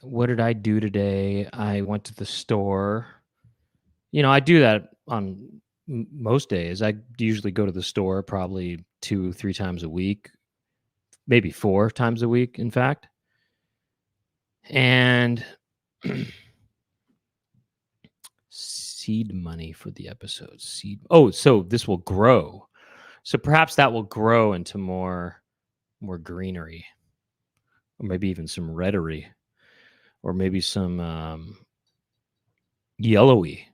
What did I do today? I went to the store. I do that on most days. I usually go to the store probably 2, 3 times a week, maybe 4 times a week, in fact. And seed money for the episode. So this will grow. So perhaps that will grow into more greenery, or maybe even some reddery, or maybe some yellowy.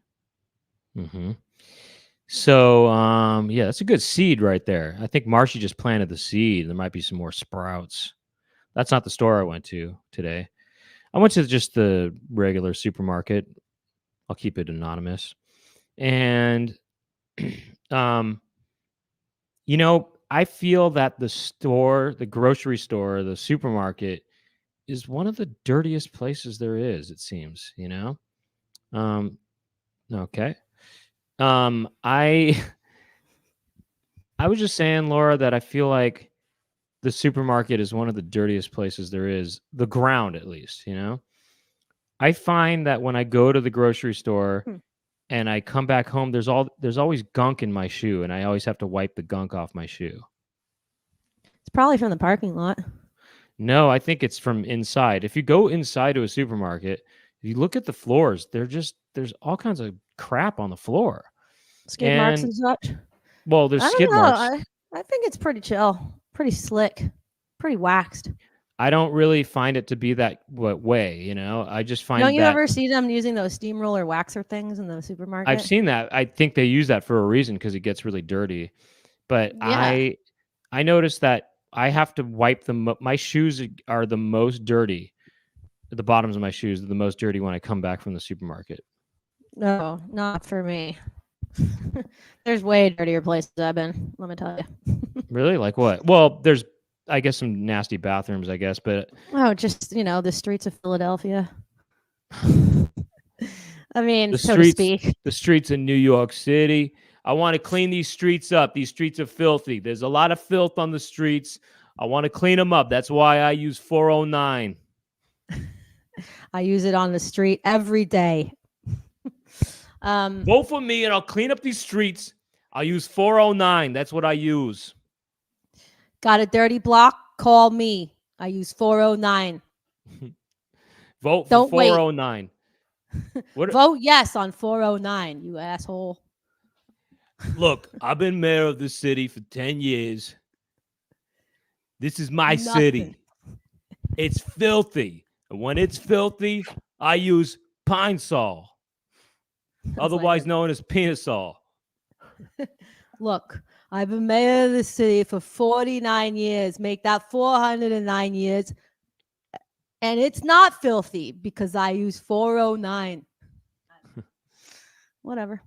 So yeah, that's a good seed right there. I think Marcy just planted the seed. There might be some more sprouts. That's not the store I went to today. I went to just the regular supermarket. I'll keep it anonymous. And I feel that the grocery store, the supermarket is one of the dirtiest places there is, it seems, Okay. I was just saying, Laura, that I feel like the supermarket is one of the dirtiest places there is, the ground at least, I find that when I go to the grocery store and I come back home, there's always gunk in my shoe, and I always have to wipe the gunk off my shoe. It's probably from the parking lot. No, I think it's from inside. If you go inside to a supermarket, if you look at the floors, there's all kinds of crap on the floor. Skid marks and such. Well, there's skid marks. I think it's pretty chill, pretty slick, pretty waxed. I don't really find it to be that way, I just find Don't you ever see them using those steamroller waxer things in the supermarket? I've seen that. I think they use that for a reason because it gets really dirty. But yeah. I noticed that I have to wipe them. My shoes are the most dirty. The bottoms of my shoes are the most dirty when I come back from the supermarket. No, not for me. There's way dirtier places I've been, let me tell you. Really? Like what? Well, there's, I guess, some nasty bathrooms, I guess, but... Oh, just, the streets of Philadelphia. I mean, so to speak. The streets in New York City. I want to clean these streets up. These streets are filthy. There's a lot of filth on the streets. I want to clean them up. That's why I use 409. I use it on the street every day. Vote for me and I'll clean up these streets. I'll use 409. That's what I use. Got a dirty block? Call me. I use 409. Vote for 409. Vote yes on 409, you asshole. Look, I've been mayor of this city for 10 years. This is my city. It's filthy. And when it's filthy, I use Pine Sol. Otherwise known as Penisol. Look, I've been mayor of the city for 49 years. Make that 409 years. And it's not filthy because I use 409. Whatever.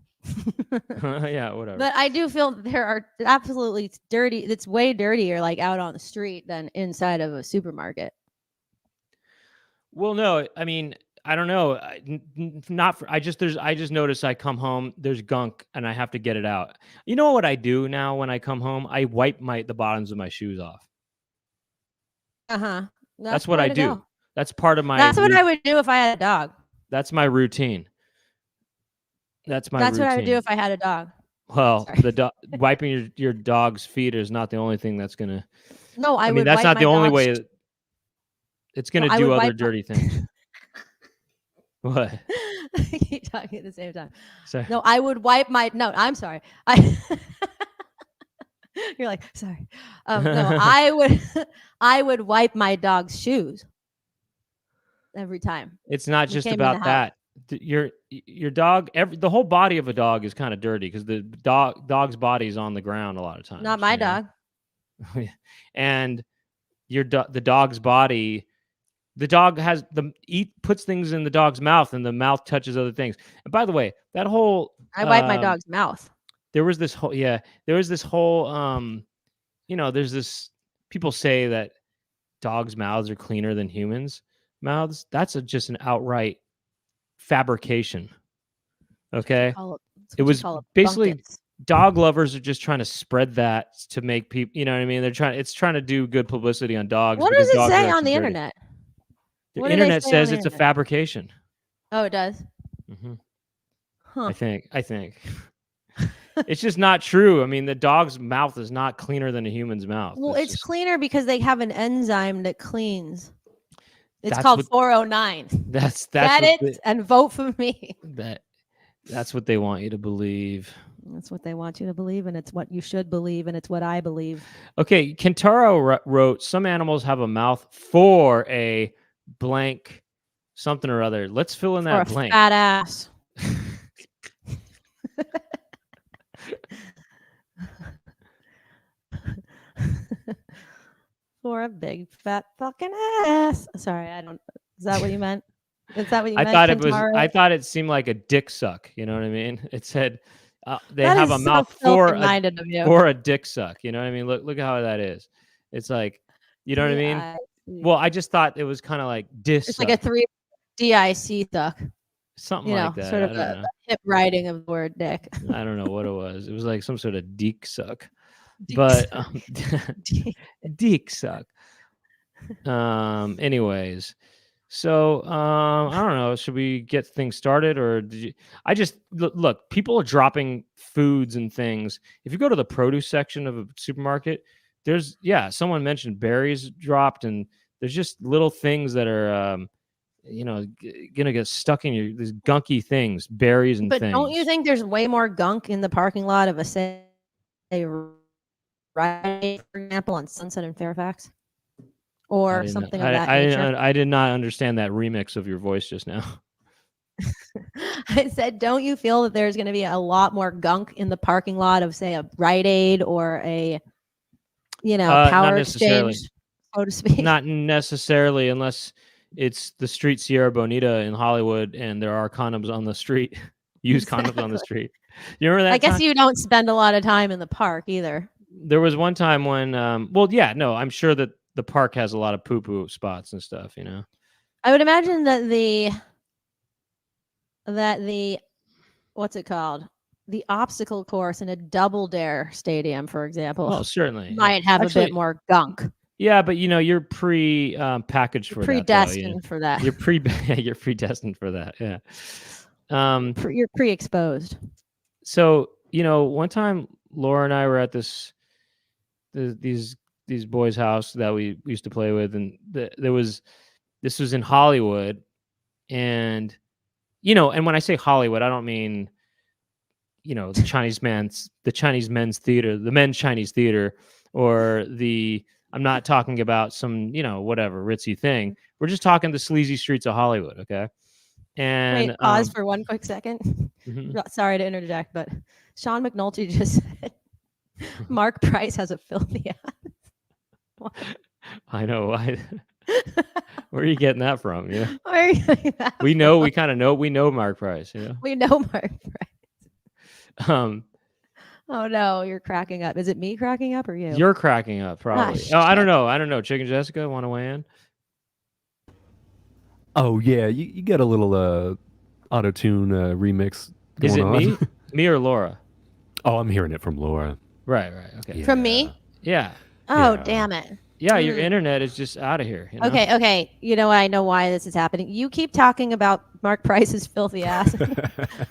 Yeah, whatever. But I do feel there are absolutely dirty. It's way dirtier like out on the street than inside of a supermarket. Well, no, I mean, I don't know. I just noticed I come home, there's gunk and I have to get it out. You know what I do now when I come home? I wipe the bottoms of my shoes off. That's what I do. That's part of my That's what I would do if I had a dog. That's my routine. That's what I would do if I had a dog. Well, wiping your dog's feet is not the only thing that's gonna. No, I mean that's not the only way. It's gonna do other dirty things. What? I keep talking at the same time. Sorry. No, I would wipe my. No, I'm sorry. You're like sorry. No, I would wipe my dog's shoes every time. It's not just about that. Your dog, the whole body of a dog is kind of dirty because the dog's body is on the ground a lot of times. Not my dog. And the dog's body, the dog puts things in the dog's mouth and the mouth touches other things. And by the way, that whole I wipe my dog's mouth. There was this whole there's this, people say that dogs' mouths are cleaner than humans' mouths. That's just an outright fabrication. Okay, it was basically dog lovers are just trying to spread that to make people, you know what I mean? It's trying to do good publicity on dogs. What does it say on the internet? The What do they internet say on says the it's a internet? fabrication. Oh, it does. Hmm. Huh. I think. It's just not true. I mean, the dog's mouth is not cleaner than a human's mouth. Well, it's just, cleaner because they have an enzyme that cleans. It's That's called what 409. that's Get what it and vote for me. that's what they want you to believe. That's what they want you to believe, and it's what you should believe, and it's what I believe. Okay, Kentaro wrote, some animals have a mouth for a blank something or other. Let's fill in For that a blank. fat ass. For a big fat fucking ass. Sorry, I don't. Is that what you meant? Is that what you I meant? thought it was. Kentaro? I thought it seemed like a dick suck. You know what I mean? It said they That have is a so mouth for filthy-minded of you. a dick suck. You know what I mean? Look how that is. It's like, you know what I mean? Well, I just thought it was kind of like dis. It's like a 3 DIC suck. Something like that. Sort of I don't know. hip writing of the word dick. I don't know what it was. It was like some sort of deek suck. But deek suck. Anyways, so I don't know. Should we get things started, or did you? I just look. People are dropping foods and things. If you go to the produce section of a supermarket, there's someone mentioned berries dropped, and there's just little things that are gonna get stuck in these gunky things, berries and But things. don't you think there's way more gunk in the parking lot of a Rite, for example, on Sunset and Fairfax, or something of that nature? I did not understand that remix of your voice just now. I said, don't you feel that there's going to be a lot more gunk in the parking lot of, say, a Rite Aid or a, Power Exchange, so to speak? Not necessarily, unless it's the street Sierra Bonita in Hollywood and there are condoms on the street, used condoms on the street. You remember that? I guess you don't spend a lot of time in the park either. There was one time when, I'm sure that the park has a lot of poo-poo spots and stuff, I would imagine that the what's it called? The obstacle course in a Double Dare stadium, for example. Oh, certainly. Might have a bit more gunk. Yeah, but you're packaged for predestined for that. You're predestined for that. Yeah. You're pre-exposed. So, one time Laura and I were at these boys' house that we used to play with, and this was in Hollywood, and and when I say Hollywood, I don't mean the Chinese men's theater, the men's Chinese theater, or I'm not talking about some whatever ritzy thing. We're just talking the sleazy streets of Hollywood, okay? And wait, pause for one quick second. Mm-hmm. Sorry to interject, but Sean McNulty just said Mark Price has a filthy ass. I know. Where are you getting that from? Where are you getting that we know. We kind of know. We know Mark Price. We know Mark Price. Oh no, you're cracking up. Is it me cracking up or you? You're cracking up, probably. I don't know. Chicken Jessica, want to weigh in? Oh yeah, you get a little auto-tune remix going on. Is it me or Laura? Oh, I'm hearing it from Laura. Right. Okay. From me? Yeah. Oh, damn it. Yeah, your internet is just out of here. Okay. I know why this is happening. You keep talking about Mark Price's filthy ass.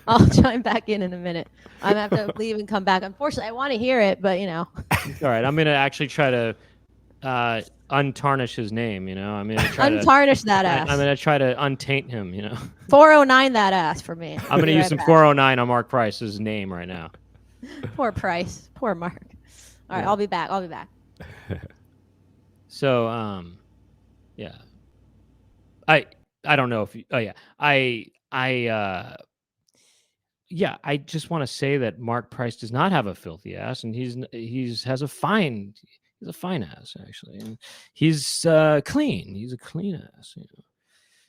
I'll chime back in a minute. I'm going to have to leave and come back. Unfortunately, I want to hear it, but All right, I'm going to actually try to untarnish his name, I'm going to try untarnish that ass. I'm going to try to untaint him, 409 that ass for me. I'm going to use some 409 on Mark Price's name right now. Poor Poor Mark. All right, I'll be back. So, yeah. I don't know if you, I just want to say that Mark Price does not have a filthy ass, and he's a fine ass, actually. And he's clean. He's a clean ass,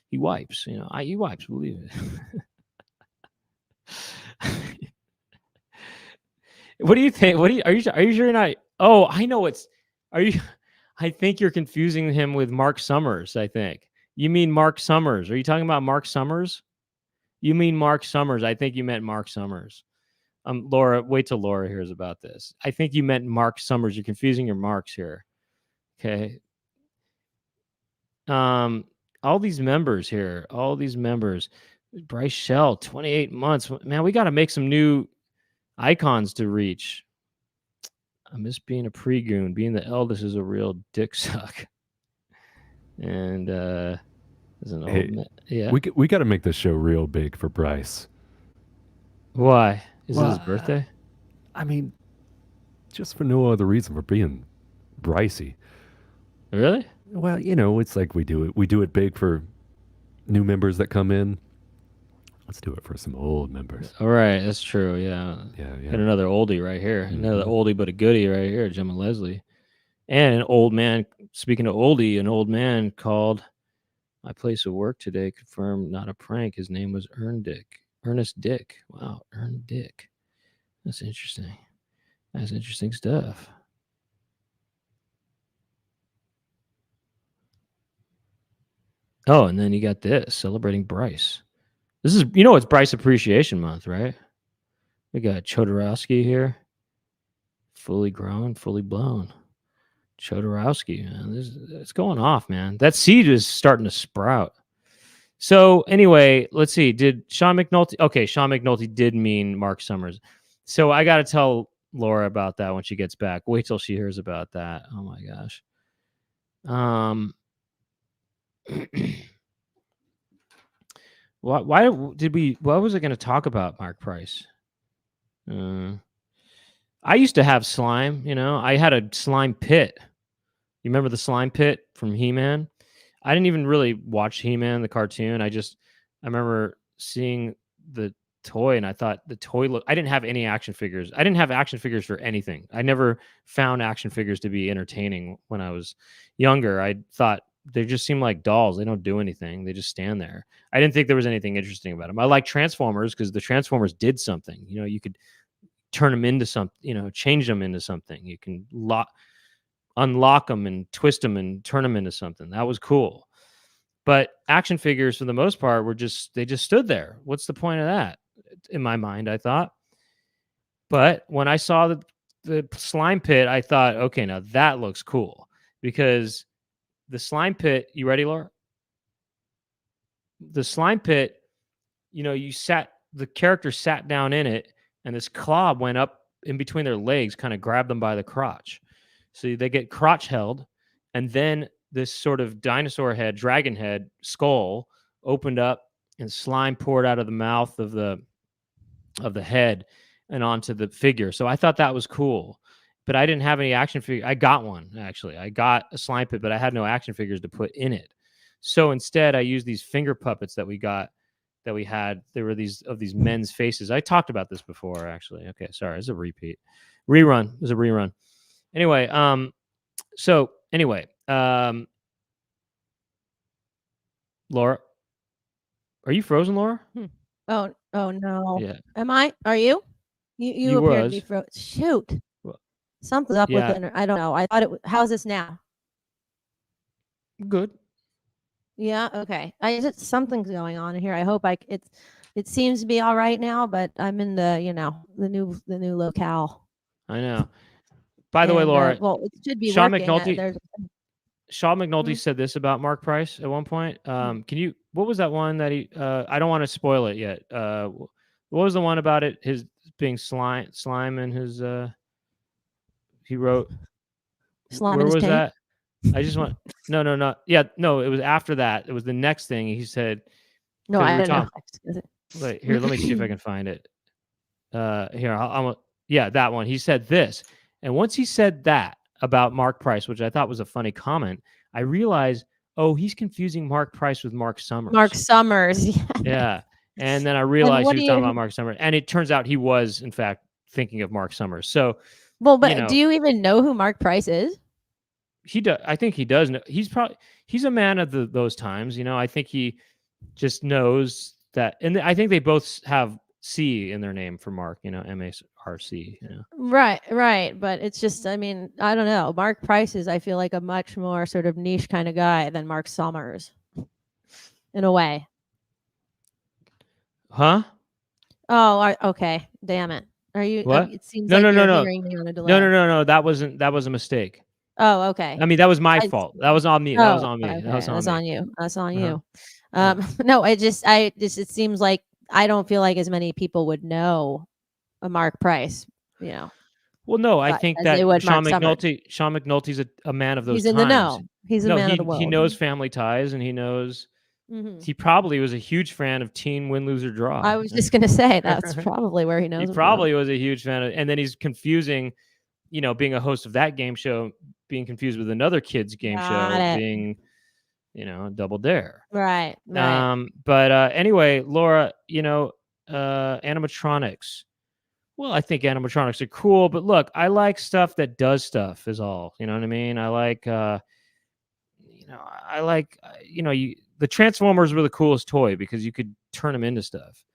He wipes, he wipes, believe it. What do you think? Are you sure you're not? Oh, I know I think you're confusing him with Mark Summers, I think. You mean Mark Summers. Are you talking about Mark Summers? You mean Mark Summers. I think you meant Mark Summers. Laura, wait till Laura hears about this. I think you meant Mark Summers. You're confusing your marks here. Okay. all these members here, all these members. Bryce Shell, 28 months. Man, we got to make some new icons to reach. I miss being a pre-goon. Being the eldest is a real dick suck. And as an old Hey, man, yeah. We got to make this show real big for Bryce. Why? Is it Well, his birthday? I mean, just for no other reason, for being Brycey. Really? Well, it's like we do it big for new members that come in. Let's do it for some old members. All right, that's true. Yeah. Yeah. Got another oldie right here. Another Mhm. oldie but a goodie right here, Jim and Leslie. And an old man, speaking of oldie, an old man called my place of work today, confirmed not a prank. His name was Ernest Dick. Wow, Ernest Dick. That's interesting. That's interesting stuff. Oh, and then you got this, celebrating Bryce. This is, it's Bryce Appreciation Month, right? We got Chodorowski here. Fully grown, fully blown. Chodorowski, man. It's going off, man. That seed is starting to sprout. So anyway, let's see. Did Sean McNulty? Okay, Sean McNulty did mean Mark Summers. So I got to tell Laura about that when she gets back. Wait till she hears about that. Oh my gosh. Why did we? What was I going to talk about, Mark Price? I used to have slime. I had a slime pit. You remember the slime pit from He-Man? I didn't even really watch He-Man, the cartoon. I remember seeing the toy and I thought the toy I didn't have any action figures. I didn't have action figures for anything. I never found action figures to be entertaining when I was younger. I thought they just seem like dolls. They don't do anything. They just stand there. I didn't think there was anything interesting about them. I like Transformers because the Transformers did something. You could turn them into something, change them into something. You can unlock them and twist them and turn them into something. That was cool. But action figures, for the most part, they just stood there. What's the point of that? In my mind, I thought. But when I saw the slime pit, I thought, okay, now that looks cool. Because the slime pit, you ready, Laura? The slime pit, the character sat down in it, and this claw went up in between their legs, kind of grabbed them by the crotch. So they get crotch held, and then this sort of dinosaur head, dragon head skull opened up, and slime poured out of the mouth of the head and onto the figure. So I thought that was cool, but I didn't have any action figure. I got one, actually. I got a slime pit, but I had no action figures to put in it. So instead, I used these finger puppets that we had. There were these men's faces. I talked about this before, actually. Okay, sorry, it's a repeat. Rerun. It was a rerun. Anyway, Laura, are you frozen, Laura? Oh no. Yeah. Am I? Are you? You appear to be frozen. Shoot. Well, Something's up yeah. with it. I don't know. I thought it. How's this now? Good. Yeah. Okay. Something's going on here. I hope it seems to be all right now, but I'm in the the new locale. I know. By the way, Laura, well, it should be Sean working. McNulty said this about Mark Price at one point. What was that one that he? I don't want to spoil it yet. What was the one about it? His being slime and his. He wrote. Slime Where in his was tank? that? I just want. No. Yeah, no. It was after that. It was the next thing he said. No, I don't know. Wait, here. Let me see if I can find it. Here, yeah, that one. He said this, and once he said that about Mark Price, which I thought was a funny comment, I realized, oh, he's confusing Mark Price with Mark Summers. Mark Summers. Yeah. And then I realized he was talking about Mark Summers. And it turns out he was, in fact, thinking of Mark Summers. So, well, but do you even know who Mark Price is? He does. I think he does know. He's a man of those times. I think he just knows that. And I think they both have C in their name for Mark, MARC. Right. But it's just, I mean, I don't know. Mark Price is, I feel like, a much more sort of niche kind of guy than Mark Summers, in a way. Huh? Oh, okay. Damn it. Are you? What? It seems no. like you're hearing me on a delay. No. That was a mistake. Oh, okay. I mean, that was my I fault. That was on me. That was Oh, on me. okay. That was on That's me. on you. That's on Uh-huh. you. Yeah. No, it seems like I don't feel like as many people would know a Mark Price, you know, Well, no, I but think as they that would Mark Summers. Sean McNulty's a man of those He's in the times. know. He's a No, man of the he world. knows Family Ties, and he knows Mhm. he probably was a huge fan of Teen Win Lose or Draw. I was just gonna say that's probably where he knows He him from. probably was a huge fan of, and then he's confusing, being a host of that game show, being confused with another kid's game Got show, it. being, Double Dare. Right. But anyway, Laura, animatronics. Well, I think animatronics are cool, but look, I like stuff that does stuff is all. You know what I mean? I like, the Transformers were the coolest toy because you could turn them into stuff.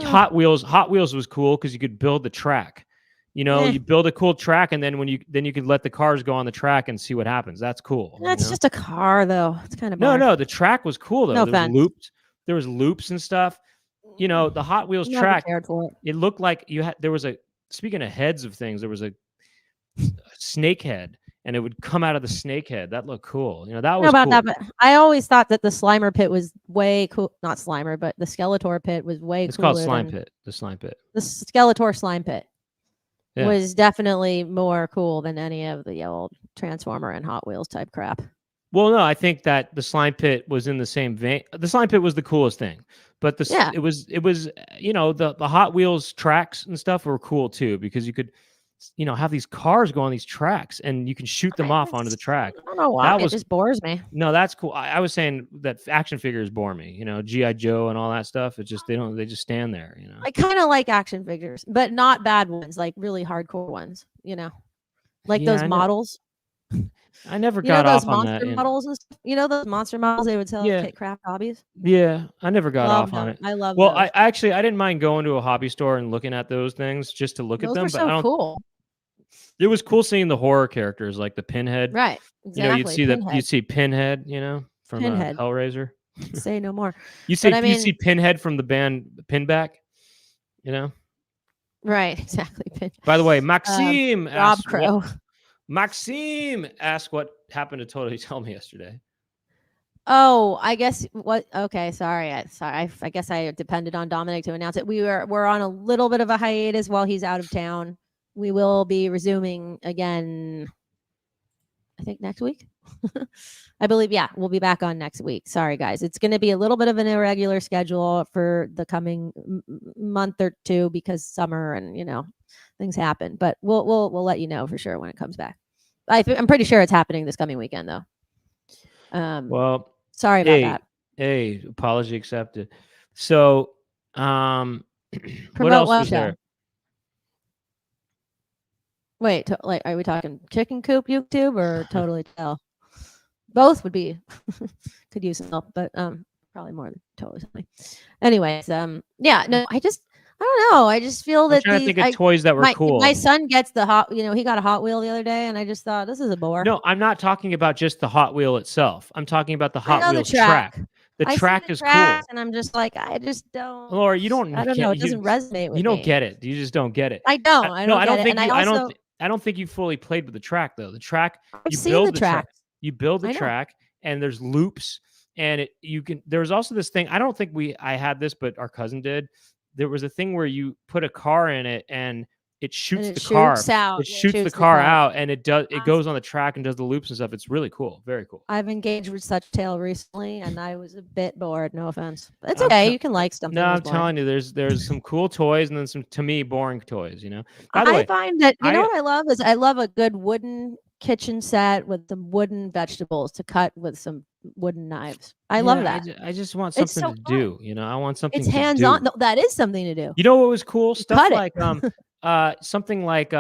Hot Wheels was cool because you could build the track. You build a cool track, and then you could let the cars go on the track and see what happens. That's cool. That's just a car, though. It's kind of boring. No, the track was cool though. No There was offense. loops. There was loops and stuff. The Hot Wheels Never track. cared for it. It looked like there was a. Speaking of heads of things, there was a snake head, and it would come out of the snake head. That looked cool. That I was know about cool. that, but I always thought that the Slimer pit was way cool. Not Slimer, but the Skeletor pit was way It's cooler. called Slime Pit. The Slime Pit. The Skeletor slime pit Yeah. was definitely more cool than any of the old Transformer and Hot Wheels type crap. Well, no, I think that the Slime Pit was in the same vein. The Slime Pit was the coolest thing, but it was the Hot Wheels tracks and stuff were cool too because you could have these cars go on these tracks and you can shoot them off onto the track. I don't know why it just bores me. No, that's cool. I was saying that action figures bore me. G.I. Joe and all that stuff. It's just they just stand there. I kind of like action figures, but not bad ones, like really hardcore ones. Like those models. I never got off on that. Models and stuff. Those monster models they would sell at Craft Hobbies. Yeah, I never got off on it. I love. Well, those. I didn't mind going to a hobby store and looking at those things just to look at them. Those were But so cool. It was cool seeing the horror characters like the Pinhead. Right. Exactly. You'd see Pinhead, from Pinhead. Hellraiser. Say no more. You see Pinhead from the band Pinback. Right. Exactly. By the way, Maxime Rob Crow. Maxime asked what happened to Totally Tell Me yesterday. Oh, I guess what? Okay, sorry. I guess I depended on Dominic to announce it. We're on a little bit of a hiatus while he's out of town. We will be resuming again, I think next week. I believe, yeah, we'll be back on next week. Sorry, guys. It's going to be a little bit of an irregular schedule for the coming month or two because summer and things happen. But we'll let you know for sure when it comes back. I'm pretty sure it's happening this coming weekend, though. Well, sorry about that. Hey, apology accepted. So, what else was there? Wait, are we talking Chicken Coop YouTube or Totally Tell? Both would be could use some help, but probably more than Totally Tell Me. Anyways, yeah, no, I don't know. I just feel that I'm trying to think of toys that were cool. My son gets the he got a Hot Wheel the other day, and I just thought this is a bore. No, I'm not talking about just the Hot Wheel itself. I'm talking about the Hot Wheels track. The track is cool, and I'm just like, I just don't. Laura, you don't. I don't know. It doesn't resonate with me. You don't get it. You just don't get it. I don't. I don't think you fully played with the track though. The track. I've seen the track. You build the track, and there's loops, and there's also this thing. I don't think I had this, but our cousin did. There was a thing where you put a car in it, and it shoots the car out. It shoots the car out, and it goes on the track and does the loops and stuff. It's really cool. Very cool. I've engaged with such tale recently, and I was a bit bored. No offense, but it's okay. You can like something. No, I'm telling you, there's some cool toys, and then some, to me, boring toys. By the way, I find that know what I love is I love a good wooden kitchen set with some wooden vegetables to cut with some wooden knives. I love that. I just want something to do. I want something. It's hands on. No, that is something to do. You know what was cool? Stuff like something like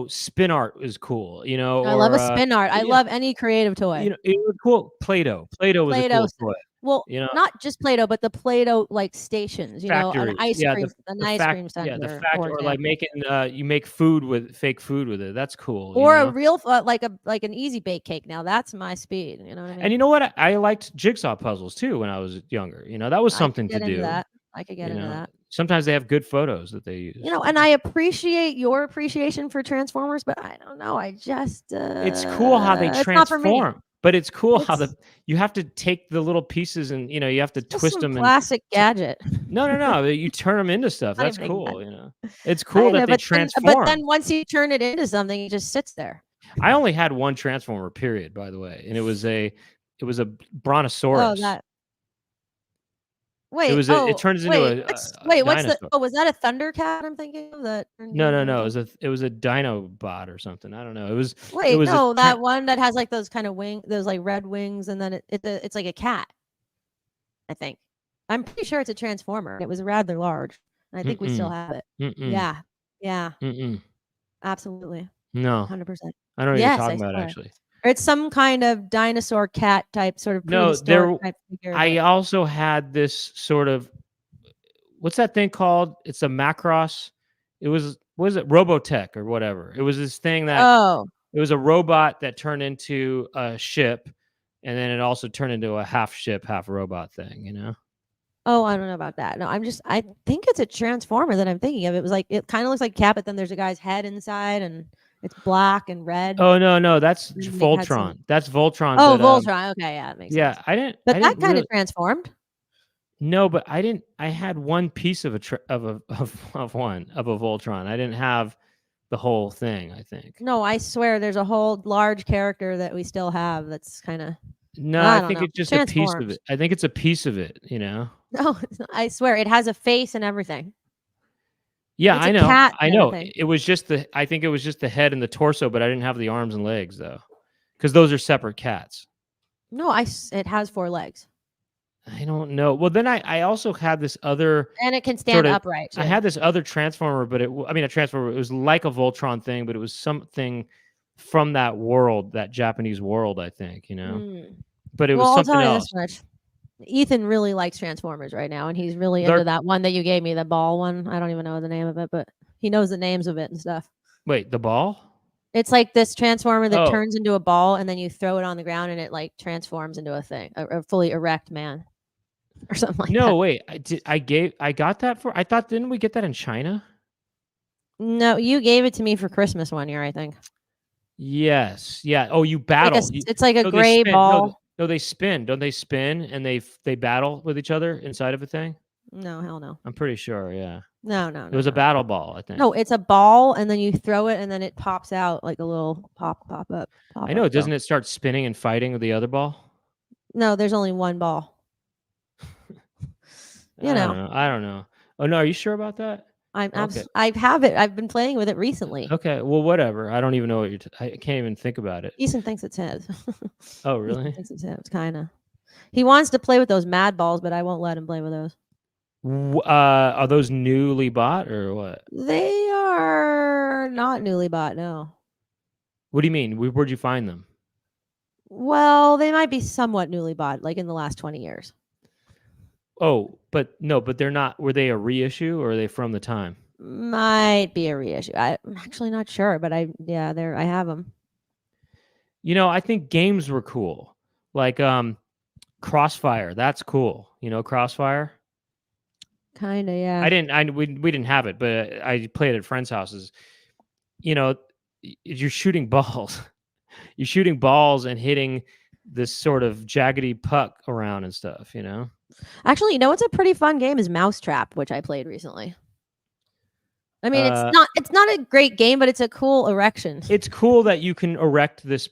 spin art is cool. I love a spin art. I love any creative toy. It was cool. Play-Doh. Play-Doh was a cool toy. Well, not just Play-Doh, but the Play-Doh like stations, Factories. an ice cream, cream center. Yeah, the factory, or like making you make fake food with it. That's cool. Or a real like an easy bake cake. Now that's my speed. You know what I mean? And you know what? I liked jigsaw puzzles too when I was younger. That was something to do. I could get into that. Sometimes they have good photos that they use. And I appreciate your appreciation for Transformers, but I don't know. I just It's cool how they it's not for me. transform, but it's cool how It's you have to take the little pieces and you have to just twist some them and plastic gadget. no, you turn them into stuff. Not That's even a cool. gadget. It's I cool that know, they but transform. then once you turn it into something, it just sits there. I only had one Transformer, period, by the way, and it was a Brontosaurus. Oh, that. It Wait. was it turns into wait. a What's the? dinosaur. Oh, was that a Thundercat? I'm thinking of that. No, it was a Dinobot or something. I don't know. It was That one that has like those kind of those like red wings, and then it's like a cat. I think. I'm pretty sure it's a Transformer. It was rather large. And I think we still have it. Mm-mm. Yeah. Mm-mm. Absolutely. No, 100%. I don't know what you're Yes, talking I about swear. actually. Or it's some kind of dinosaur cat type sort of No, prehistoric type figure. I also had this sort of what's that thing called? It's a Macross. It was what is it? Robotech or whatever. It was this thing that it was a robot that turned into a ship, and then it also turned into a half ship, half robot thing. Oh, I don't know about that. No, I think it's a Transformer that I'm thinking of. It was like, it kind of looks like a cat, but then there's a guy's head inside and it's black and red. Oh no, that's And they had Voltron. That's Voltron. Oh, but, Voltron. Okay, yeah, that makes sense. yeah, I didn't. But I that didn't kind really, of transformed. No, but I didn't. I had one piece of a Voltron. I didn't have the whole thing. I think. No, I swear there's a whole large character that we still have that's kind of. No, I I don't think know. it's just a piece of Transforms. it. I think it's a piece of it. No, it's not. I swear it has a face and everything. Yeah, It's I a know. cat I and know. everything. It was just I think it was just the head and the torso, but I didn't have the arms and legs though, because those are separate cats. No, it has 4 legs. I don't know. Well, then I also had this other, And it can stand upright. I had this other Transformer, but a Transformer. It was like a Voltron thing, but it was something from that world, that Japanese world, I think. But it was something I'll tell you else. this much. Ethan really likes Transformers right now, and he's really into that one that you gave me, the ball one. I don't even know the name of it, but he knows the names of it and stuff. Wait, the ball? It's like this Transformer that turns into a ball, and then you throw it on the ground, and it like transforms into a thing, a fully erect man, or something like that. No, wait. I got that I thought, didn't we get that in China? No, you gave it to me for Christmas one year, I think. Yes. Yeah. Oh, you battle. It's like a gray ball. No, they spin. Don't they spin and they battle with each other inside of a thing? No, hell no. I'm pretty sure. Yeah. No. It was a battle ball, I think. No, it's a ball, and then you throw it, and then it pops out like a little pop up. I know. Doesn't it start spinning and fighting with the other ball? No, there's only one ball. I don't know. Oh no, are you sure about that? I have it. I've been playing with it recently. Okay, well, whatever. I don't even know what I can't even think about it. Ethan thinks it's his. Oh, really? Ethan thinks it's his, kind of. He wants to play with those mad balls, but I won't let him play with those. Are those newly bought or what? They are not newly bought, no. What do you mean? Where'd you find them? Well, they might be somewhat newly bought, like in the last 20 years. Oh, but they're not. Were they a reissue or are they from the time? Might be a reissue. I'm actually not sure, but I have them. I think games were cool. Like Crossfire, that's cool. Crossfire? Kind of, yeah. We didn't have it, but I played at friends' houses. You're shooting balls. You're shooting balls and hitting this sort of jaggedy puck around and stuff, Actually, what's a pretty fun game is Mousetrap, which I played recently. I mean, it's not a great game, but it's a cool erection. It's cool that you can erect this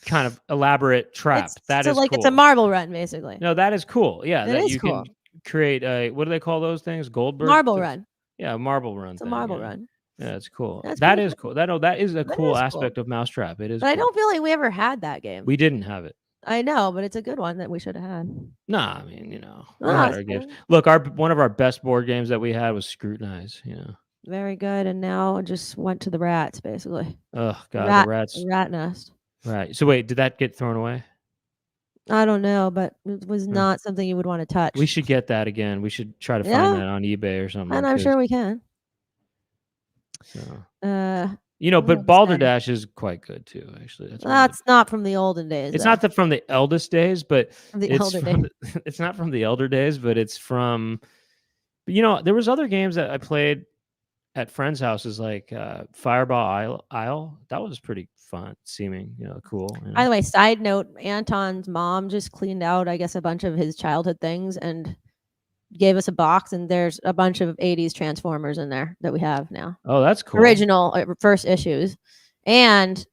kind of elaborate trap. Cool. It's a marble run, basically. No, that is cool. Yeah, that you cool. Can create a, what do they call those things? Goldberg? Marble run. Yeah, marble run. It's a marble run. Yeah, it's cool. That's that is cool. That is a cool aspect of Mousetrap. It is. But I don't feel like we ever had that game. We didn't have it. I know, but it's a good one that we should have had. Nah, I mean, our games. Look, one of our best board games that we had was Scrutinize. Very good, and now it just went to the rats, basically. Oh God, the rats. The rat nest. Right. So wait, did that get thrown away? I don't know, but it was not something you would want to touch. We should get that again. We should try to find that on eBay or something. And I'm sure we can. So. But Balderdash is quite good too. Actually, that's not from the olden days. It's not from the eldest days, but it's not from the elder days, but it's from But there was other games that I played at friends' houses, like Fireball Isle. That was pretty fun, seeming, cool. By the way, side note, Anton's mom just cleaned out, I guess, a bunch of his childhood things and gave us a box, and there's a bunch of 80s Transformers in there that we have now. Oh, that's cool. Original first issues. And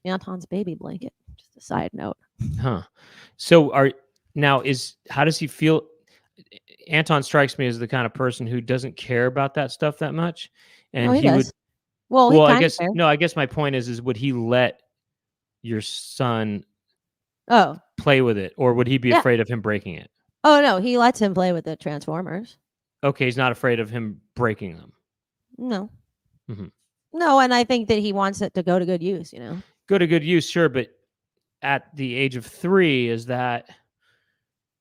Anton's baby blanket. Just a side note. Huh. So how does he feel? Anton strikes me as the kind of person who doesn't care about that stuff that much. And he does. Well, he I guess cares. no, I guess my point is would he let your son play with it, or would he be afraid of him breaking it? Oh no, he lets him play with the Transformers. Okay, he's not afraid of him breaking them. No. Mm-hmm. No, and I think that he wants it to go to good use, Go to good use, sure, but at the age of 3, is that,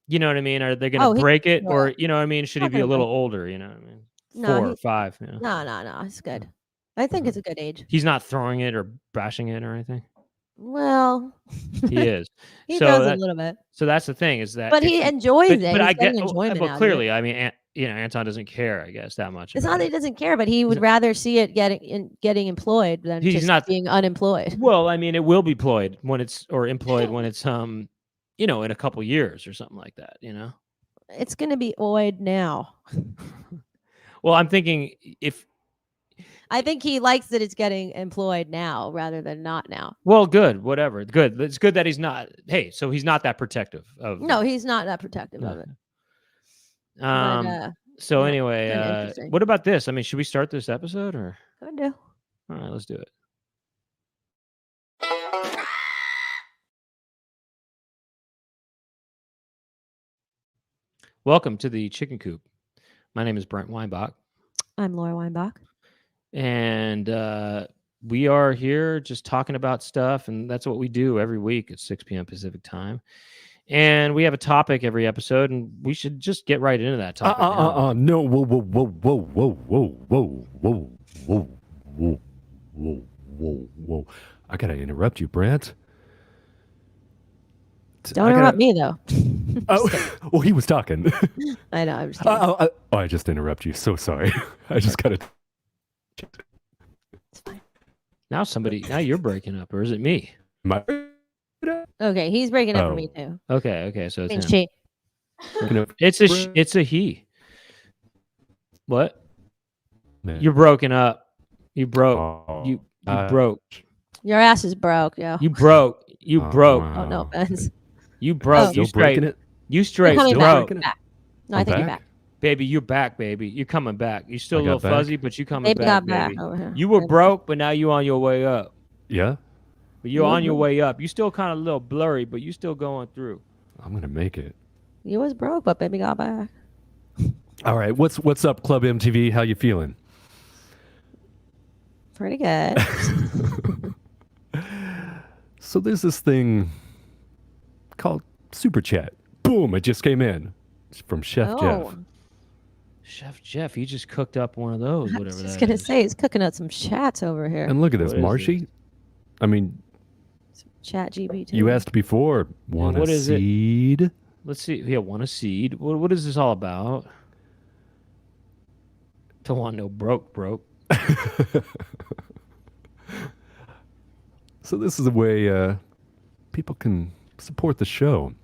you know what I mean? Are they going to break it, or you know what I mean? Should he be a little older? You know what I mean? 4 or 5. No, it's good. I think it's a good age. He's not throwing it or bashing it or anything. Well, he is. He does a little bit. So that's the thing, is that. But he enjoys it. But I get. enjoyment Well, clearly, I mean, Anton doesn't care, I guess, that much. It's not that he doesn't care, but he would rather see it getting employed than just being unemployed. Well, I mean, it will be employed when it's in a couple years or something like that. It's going to be oid now. Well, I'm thinking I think he likes that it's getting employed now rather than not now. Well, good, whatever. Good. It's good that he's not. Hey, so he's not that protective of. No, he's not that protective of it. So anyway, what about this? I mean, should we start this episode or? Could do. All right, let's do it. Welcome to the Chicken Coop. My name is Brent Weinbach. I'm Laura Weinbach. And we are here just talking about stuff, and that's what we do every week at 6 p.m. Pacific time. And we have a topic every episode, and we should just get right into that topic. No, whoa. I gotta interrupt you, Brent. Don't interrupt me, though. Well, he was talking. I know. I'm just kidding. I just interrupt you. So sorry. I just gotta. It's fine. Now you're breaking up, or is it me? Okay, he's breaking up for me too. Okay, so it's him. She. It's a he. What? Man. You're broken up. You broke. You broke. Your ass is broke, yo. You broke. You broke. Oh no, Benz. You broke. You straight. It? You straight broke. Back. No, I think you're back. Baby, you're back, baby. You're coming back. You're still a little fuzzy, but you coming baby back, got baby. Back over here. You were broke, but now you on your way up. Yeah? But you're on your way up. You still kind of a little blurry, but you still going through. I'm going to make it. You was broke, but baby got back. All right. What's up, Club MTV? How you feeling? Pretty good. So there's this thing called Super Chat. Boom, it just came in. It's from Chef Jeff. Chef Jeff, he just cooked up one of those, whatever that is. I was going to say, he's cooking up some chats over here. And look at this, Marshy. I mean, Chat GPT. You asked before, want a seed? It? Let's see. Yeah, want a seed. What is this all about? Don't want no broke. So this is a way people can support the show.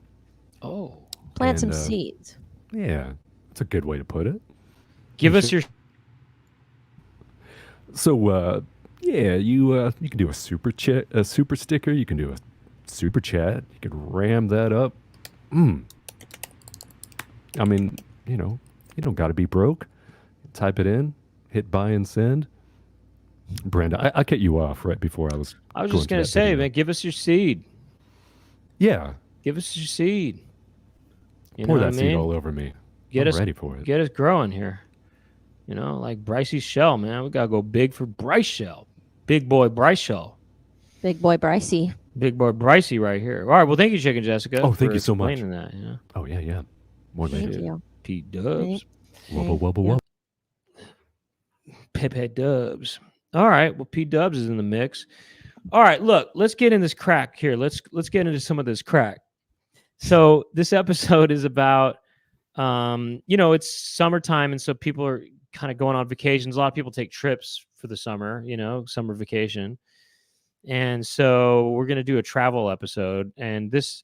Oh. Plant some seeds. Yeah, that's a good way to put it. Give us your... So, yeah, you can do a super sticker. You can do a super chat. You can ram that up. I mean, you don't got to be broke. Type it in, hit buy and send. Brenda, I cut you off right before I was just going to say, video. Man, give us your seed. Yeah. Give us your seed. Pour that seed all over me. I'm ready for it. Get us growing here. Like Brycey's shell, man. We got to go big for Bryce Shell. Big boy Bryce Shell. Big boy Brycey. Big boy Brycey right here. All right. Well, thank you, Chicken Jessica. Oh, thank you so much. That, Oh, yeah. More than Thank you. Pete Dubs. Wubba. Pepe Dubs. All right. Well, Pete Dubs is in the mix. All right. Look, let's get in this crack here. Let's get into some of this crack. So this episode is about It's summertime, and so people are kind of going on vacations. A lot of people take trips for the summer, summer vacation. And so we're going to do a travel episode. And this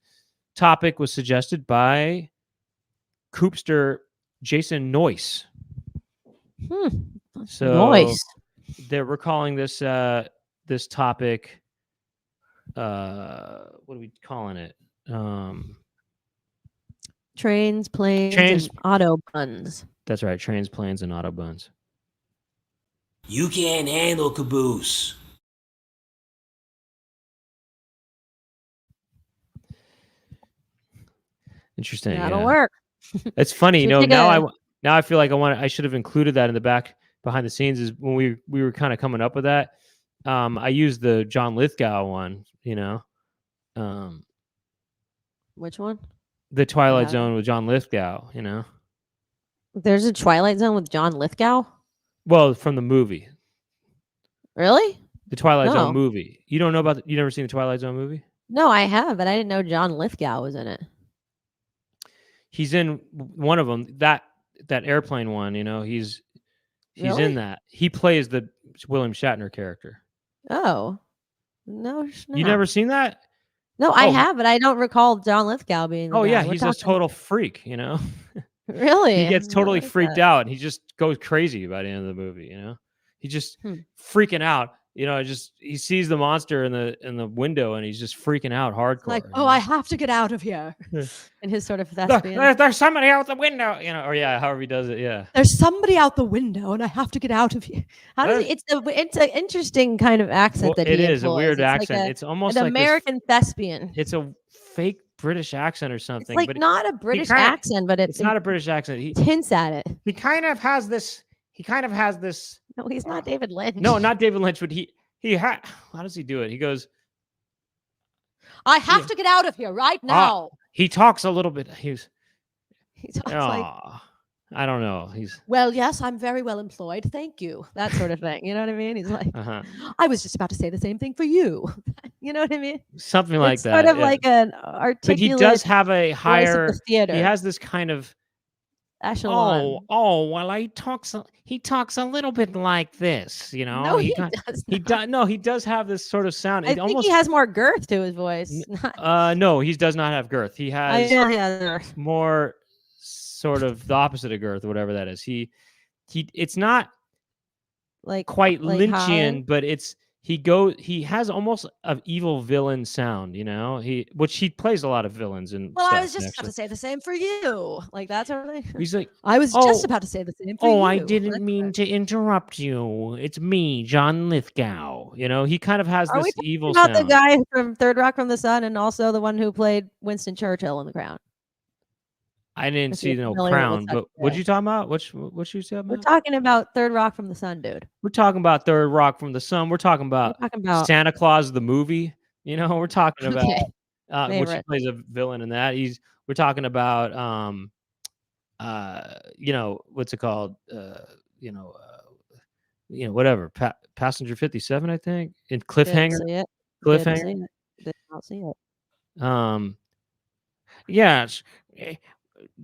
topic was suggested by Coopster Jason Noyce. So Nice. we're calling this this topic. What are we calling it? Trains, planes, Trains. and autobuns. That's right. Trains, planes, and autobuns. You can't handle caboose. Interesting. That'll work. It's funny, Should take now I feel like I should have included that in the back behind the scenes is when we were kind of coming up with that. I used the John Lithgow one, Which one? the Twilight Zone with John Lithgow, There's a Twilight Zone with John Lithgow? Well, from the movie. Really? The Twilight No. Zone movie. You don't know about you never seen the Twilight Zone movie? No, I have, but I didn't know John Lithgow was in it. He's in one of them. That airplane one, he's Really? in that. He plays the William Shatner character. Oh. No. You never seen that? No, I have, but I don't recall John Lithgow being the Oh guy. yeah, We're he's a talking- total freak, Really? He gets I totally like freaked that. out and he just goes crazy by the end of the movie, He's just freaking out. He sees the monster in the window and he's just freaking out hardcore. Like, I have to get out of here. And his sort of thespian. There's somebody out the window, or however he does it, yeah. There's somebody out the window and I have to get out of here. How does it's an interesting kind of accent that it he is a employs. weird It's accent. like It's almost an like American thespian. It's a fake British accent or something. It's like but not a British accent, but it's not a British accent. He hints at it. He kind of has this. No, he's not David Lynch. No, not David Lynch, but how does he do it? He goes, I have to get out of here right now. he talks a little bit. He talks like, I don't know. well, yes, I'm very well employed. Thank you. That sort of thing. You know what I mean? He's like, I was just about to say the same thing for you. You know what I mean? Something like it's that. Sort of like an articulate. But he does have a higher. Voice of the theater. He has this kind of. Echelon. Well, he talks a little bit like this, No, he does. He does have this sort of sound. I think he has more girth to his voice. No, he does not have girth. He has more sort of the opposite of girth, whatever that is. It's not like quite Lynchian, high? but he has almost an evil villain sound, which he plays a lot of villains in. Well, stuff, I was just about to say the same for you, like that sort of thing. He's like, I was just about to say the same for you. I didn't mean to interrupt you. It's me, John Lithgow. He kind of has Are this we evil about sound. the guy from Third Rock from the Sun and also the one who played Winston Churchill in The Crown? I didn't If see you're no familiar with Crown, such but what you talking about? What you talking We're about? talking about Third Rock from the Sun, dude. We're talking about Third Rock from the Sun. We're talking about Santa Claus the movie. We're talking about which he plays a villain in that. We're talking about what's it called? Whatever. Passenger 57, I think. In Cliffhanger. Cliffhanger. Did not see it. Yes.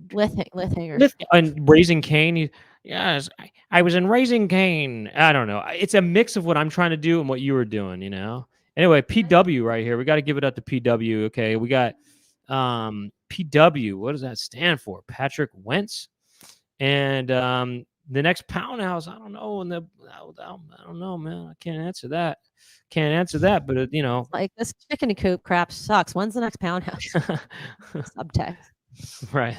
Cliffhanger. And Raising Cane. Yes, I was in Raising Cane. I don't know. It's a mix of what I'm trying to do and what you were doing, Anyway, PW right here. We got to give it up to PW. Okay, we got PW. What does that stand for? Patrick Wentz. And the next Pound House, I don't know. I don't know, man. I can't answer that. But like this Chicken Coop crap sucks. When's the next Pound House? Subtext. Right.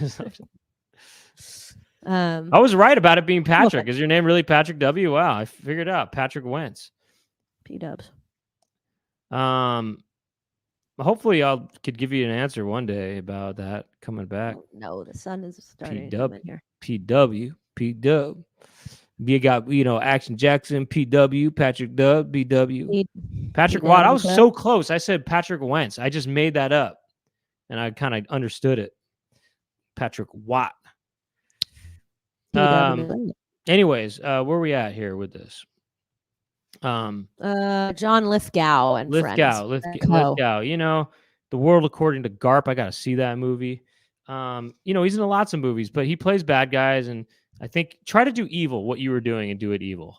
I was right about it being Patrick. Is your name really Patrick W? Wow, I figured it out. Patrick Wentz. P-dubs. Hopefully I could give you an answer one day about that coming back. No, the sun is starting to PW. come in here. PW. You got, Action Jackson, PW, Patrick Dub, BW. Patrick Watt. I was so close. I said Patrick Wentz. I just made that up. And I kind of understood it. Patrick Watt. Anyways, where are we at here with this? John Lithgow and friends. Lithgow. The World According to Garp. I got to see that movie. He's in lots of movies, but he plays bad guys, and I think try to do evil, what you were doing, and do it evil.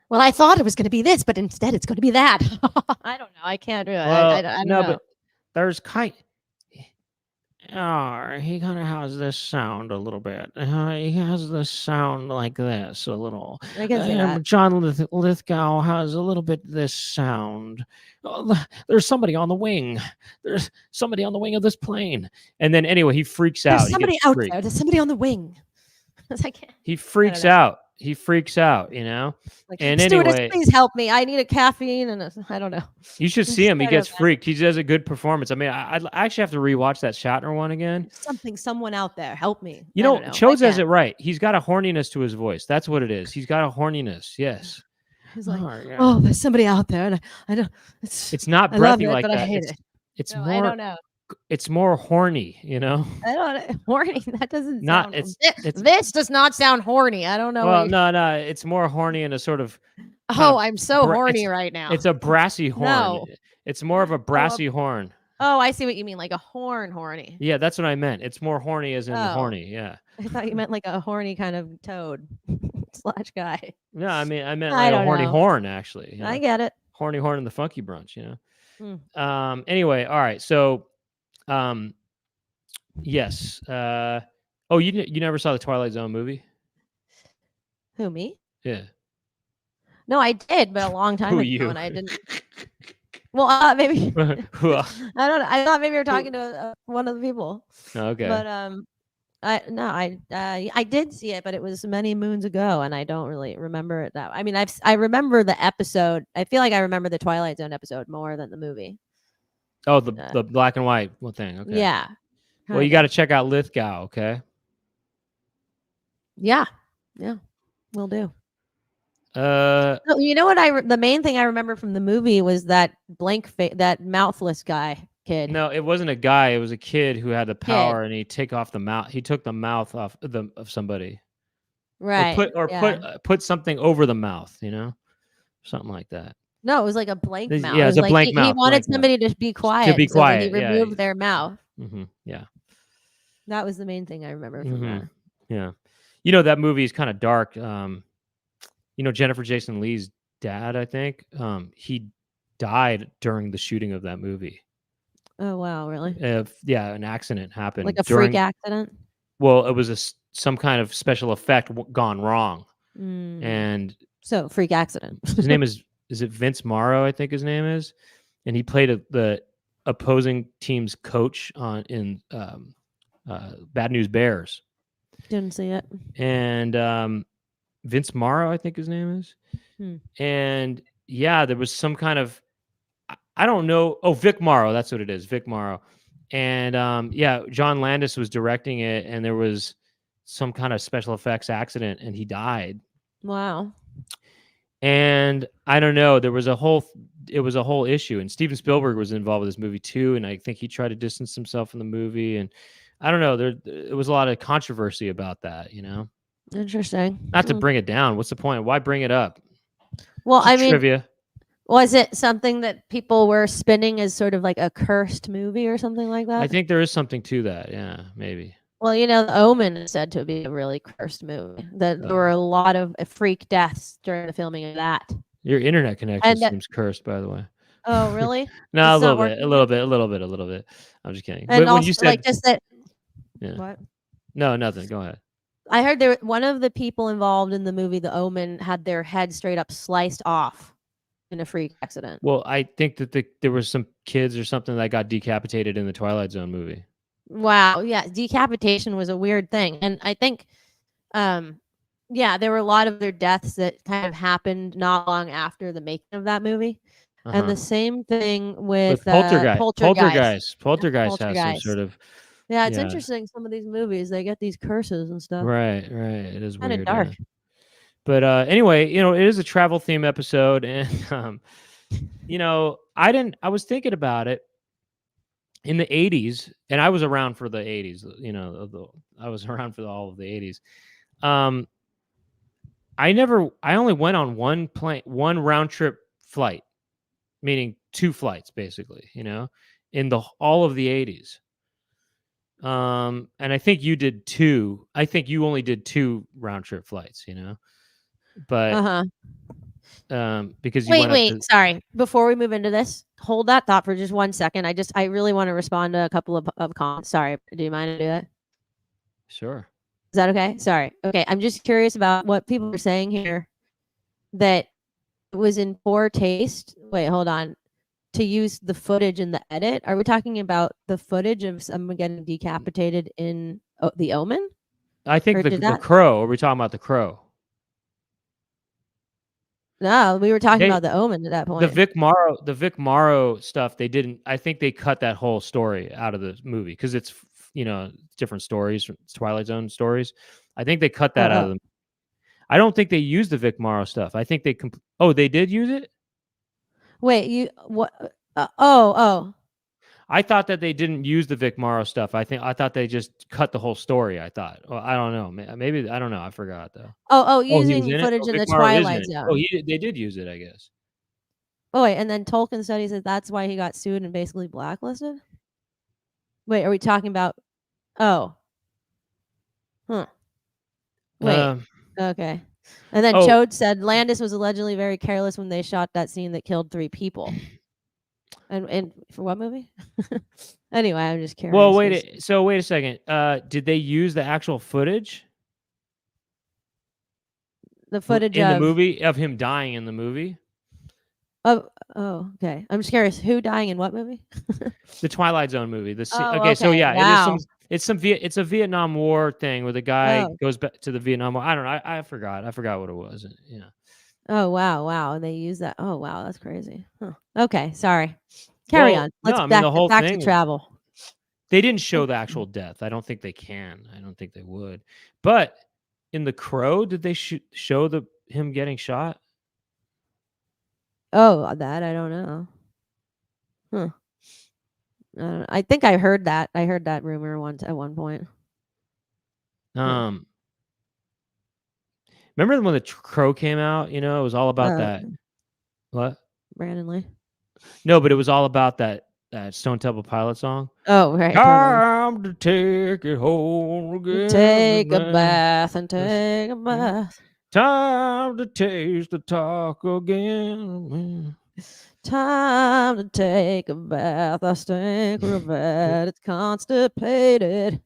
Well, I thought it was going to be this, but instead it's going to be that. I don't know. I can't do it. Well, I don't no, know. but there's he kind of has this sound a little bit. He has this sound like this a little. I can see that. John Lithgow has a little bit this sound. There's somebody on the wing. There's somebody on the wing of this plane. And then anyway, he freaks out. There's somebody out there. There's somebody on the wing. I can't. He freaks out. He freaks out, Like, And stewardess, anyway, please help me. I need a caffeine and I don't know. you should see him. He Instead gets of that. freaked. He does a good performance. I mean, I actually have to rewatch that Shatner one again. Someone out there, help me. I don't know. Cho I says can't. it right. He's got a horniness to his voice. That's what it is. He's got a horniness. Yes. He's like, yeah. oh, there's somebody out there, and I don't. It's not I love breathy it, like but that. I hate it. It's No, more. I don't know. It's more horny. I don't. Horny. That doesn't Not. sound. It's. This does not sound horny. I don't know. Well, no. It's more horny in a sort of. Oh, I'm so bra- horny right now. It's a brassy horn. No. It's more of a brassy horn. Oh, I see what you mean, like a horny. Yeah, that's what I meant. It's more horny as in Oh. horny. Yeah. I thought you meant like a horny kind of toad / guy. No, I meant I like a don't horny know. horn actually. I get it. Horny horn in the funky brunch. Hmm. Anyway, all right. So, yes. Oh, you never saw the Twilight Zone movie? Who, me? Yeah. No, I did, but a long time Who ago, you? and I didn't. Well, maybe Who? I don't know. I thought maybe you were talking to one of the people. Okay. But I did see it, but it was many moons ago, and I don't really remember it that. I mean, I remember the episode. I feel like I remember the Twilight Zone episode more than the movie. Oh, the black and white thing. Okay. Yeah. Well, you got to check out Lithgow. Okay. Yeah. Will do. Uh, No, you know what? The main thing I remember from the movie was that that mouthless guy kid. no, it wasn't a guy. It was a kid who had the power, and he took the mouth off of somebody. Right. Put something over the mouth. Something like that. No, it was like a blank This- mouth. yeah, It it's was a blank he mouth, wanted blank mouth. somebody to be quiet. be so then quiet, he yeah, removed yeah. their mouth. Yeah. That was the main thing I remember from that. Yeah. That movie is kind of dark. Jennifer Jason Leigh's dad, I think, he died during the shooting of that movie. Oh wow, really? Yeah, an accident happened. Like a freak accident? Well, it was some kind of special effect gone wrong. Mm. And So freak accident. his name is it Vince Morrow, I think his name is. And he played the opposing team's coach in Bad News Bears. Didn't see it. And Vince Morrow, I think his name is. And yeah, there was some kind of, I don't know. Oh, Vic Morrow. That's what it is. Vic Morrow. And yeah, John Landis was directing it, and there was some kind of special effects accident, and he died. Wow. And I don't know. It was a whole issue. And Steven Spielberg was involved with this movie too. And I think he tried to distance himself from the movie. And I don't know. There was a lot of controversy about that, Interesting. Not to bring it down. What's the point? Why bring it up? Well, Just I mean, trivia. was it something that people were spinning as sort of like a cursed movie or something like that? I think there is something to that. Yeah, maybe. Well, The Omen is said to be a really cursed movie. That there were a lot of freak deaths during the filming of that. Your internet connection And, seems cursed, by the way. Oh, really? No, It's a not little bit. I'm just kidding. And But also, when you said, like, just that. Yeah. What? No, nothing. Go ahead. I heard one of the people involved in the movie The Omen had their head straight up sliced off in a freak accident. Well, I think that there was some kids or something that got decapitated in the Twilight Zone movie. Wow. Yeah. Decapitation was a weird thing. And I think, yeah, there were a lot of their deaths that kind of happened not long after the making of that movie. And the same thing with Poltergeist. Poltergeist has some Poltergeist. sort of. Yeah, it's Yeah. interesting. Some of these movies, they get these curses and stuff. Right. It is Kind of weird. dark. Yeah. But anyway, it is a travel theme episode, and I was thinking about it in the 80s, and I was around for the 80s. I was around for all of the 80s. I only went on one round trip flight, meaning 2 flights, basically. In all of the 80s. And I think you did 2. I think you only did 2 round trip flights, you know? But because you went up Wait. to Sorry. Before we move into this, hold that thought for just 1 second. I really want to respond to a couple of comments. Sorry. Do you mind to do that? Sure. Is that okay? Sorry. Okay. I'm just curious about what people are saying here that it was in poor taste. Wait, hold on. To use the footage in the edit. Are we talking about the footage of someone getting decapitated in The Omen? I think Or the did that? Crow. Are we talking about the Crow? No, we were talking They about The Omen at that the point. Vic Morrow stuff, they didn't. I think they cut that whole story out of the movie because it's different stories, Twilight Zone stories. I think they cut that out of Oh. the. I don't think they used the Vic Morrow stuff. I think they. Oh, they did use it. Wait, you what? Oh. I thought that they didn't use the Vic Morrow stuff. I thought they just cut the whole story. I thought. Well, I don't know. Maybe I don't know. I forgot though. Oh, Oh, he was using in it. footage Oh, in Vic the Morrow is in Twilight it. Oh, Zone. they did use it, I guess. Oh wait, and then Tolkien said he said that's why he got sued and basically blacklisted. Wait, are we talking about? Oh, huh. Wait, okay. And then Oh, Chode said Landis was allegedly very careless when they shot that scene that killed 3 people. And for what movie? Anyway, I'm just curious. well, wait a second. Did they use the actual footage? The footage in the of movie of him dying in the movie? oh, okay. I'm just curious. Who dying in what movie? The Twilight Zone movie. Oh, Okay, so okay. yeah, Wow. it's a Vietnam War thing where the guy Oh. goes back to the Vietnam War. I don't know. I forgot. I forgot what it was. Yeah. Oh, wow. And they use that. Oh, wow. That's crazy. Huh. Okay. Sorry. Carry on. No, Let's I mean the whole back to thing. travel. They didn't show the actual death. I don't think they can. I don't think they would. But in The Crow, did they show him getting shot? Oh, that I don't know. Huh. I think I heard that. I heard that rumor at one point. Remember when The Crow came out? You know, it was all about that. What? Brandon Lee. No, but it was all about that Stone Temple Pilot song. Oh, right. Time to take it home again. Take a bath and take a bath. Time to taste the talk again. Time to take a bath. I stink real it's constipated.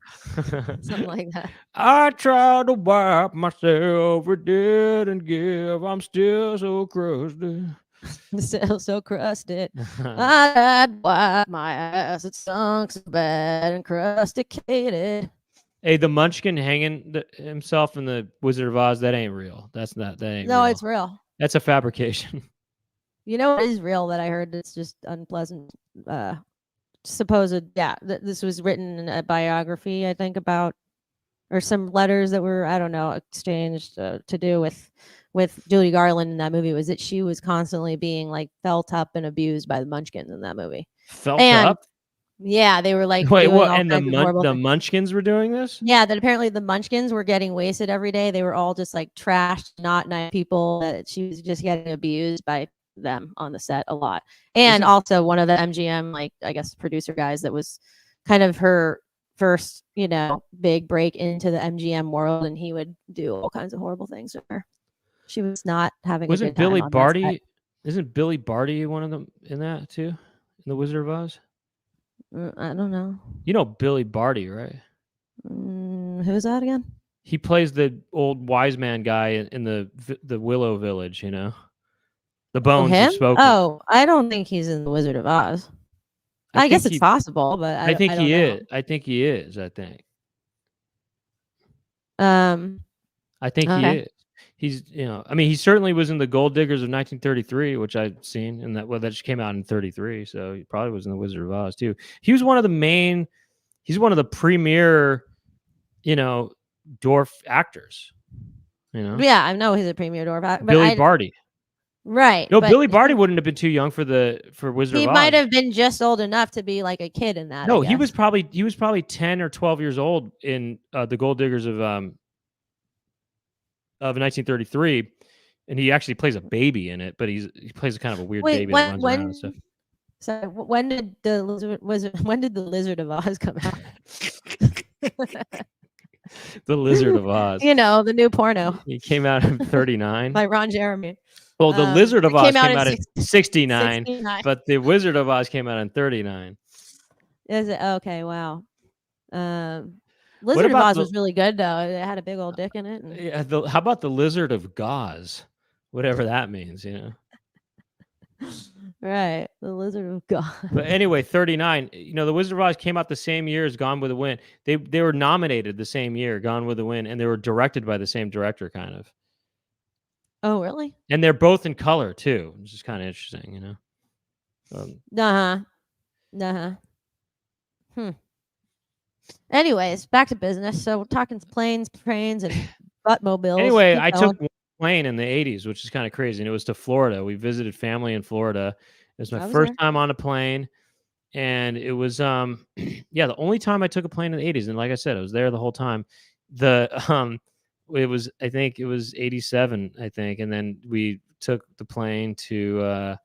Something like that. I tried to wipe myself, it didn't give. I'm still so crusty. Still so crusted. I had to wipe my ass. It stunk so bad and crusticated. Hey, the Munchkin hanging himself in the Wizard of Oz, that ain't real. That ain't real. No, it's real. That's a fabrication. You know what is real that I heard it's just unpleasant? Supposed, yeah, this was written in a biography, I think, about, or some letters that were, I don't know, exchanged to do with Julie Garland in that movie, was that she was constantly being like felt up and abused by the Munchkins in that movie. Felt up? Yeah, they were like Wait, doing what? all And kinds of horrible the things. Munchkins were doing this? Yeah, that apparently the Munchkins were getting wasted every day. They were all just like trashed, not nice people. That she was just getting abused by them on the set a lot. And also one of the MGM, like, I guess, producer guys that was kind of her first, big break into the MGM world, and he would do all kinds of horrible things with her. She was not having a good time. Billy Barty? Isn't Billy Barty one of them in that too? In the Wizard of Oz? I don't know. You know Billy Barty, right? Who's that again? He plays the old wise man guy in the Willow Village, The Bones him? Have Spoken. Oh, I don't think he's in the Wizard of Oz. I guess it's possible, but I think he is. I think he is. I think he is. He's, he certainly was in the Gold Diggers of 1933, which I've seen, and that just came out in 33, so he probably was in the Wizard of Oz too. He was one of the he's one of the premier, dwarf actors. Yeah, I know he's a premier dwarf actor. Billy Barty. Right. No, Billy Barty wouldn't have been too young for Wizard of Oz. He might have been just old enough to be like a kid in that. No, he was probably 10 or 12 years old in the Gold Diggers of 1933, and he actually plays a baby in it, but he plays kind of a weird baby that runs around and stuff. So when did the Lizard of Oz come out? The Lizard of Oz. You know, the new porno He came out in 39. by Ron Jeremy. Well, the Lizard of it Oz came out came in out in 69, 69. but the Wizard of Oz came out in 39. Is it okay? Wow. Lizard of about Oz the- was really good though. It had a big old dick in it. And Yeah, how about the Lizard of Gauze? Whatever that means, you know. right, the Lizard of God. But anyway, 39. You know, the Wizard of Oz came out the same year as Gone with the Wind. They were nominated the same year, Gone with the Wind, and they were directed by the same director, kind of. Oh, really? And they're both in color too, which is kind of interesting, you know. Anyways, back to business. So we're talking planes, trains, and buttmobiles. Anyway, Keep I going. took one plane in the 80s, which is kind of crazy, and it was to Florida. We visited family in Florida. It was my I was first there. time on a plane, and it was yeah, the only time I took a plane in the 80s. And like I said, I was there the whole time. The it was, I think it was 87, I think, and then we took the plane to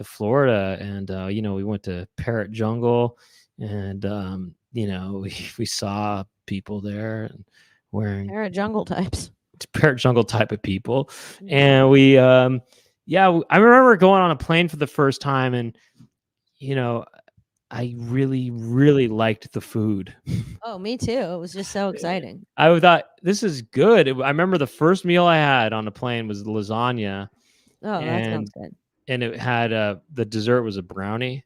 Florida, and you know, we went to Parrot Jungle, and you know, we saw people there and wearing Parrot jungle types. Parrot Jungle type of people. And we yeah, I remember going on a plane for the first time, and you know, I really, really liked the food. Oh, me too. It was just so exciting. I thought, this is good. I remember the first meal I had on the plane was lasagna, Oh, that sounds good. and it had the dessert was a brownie,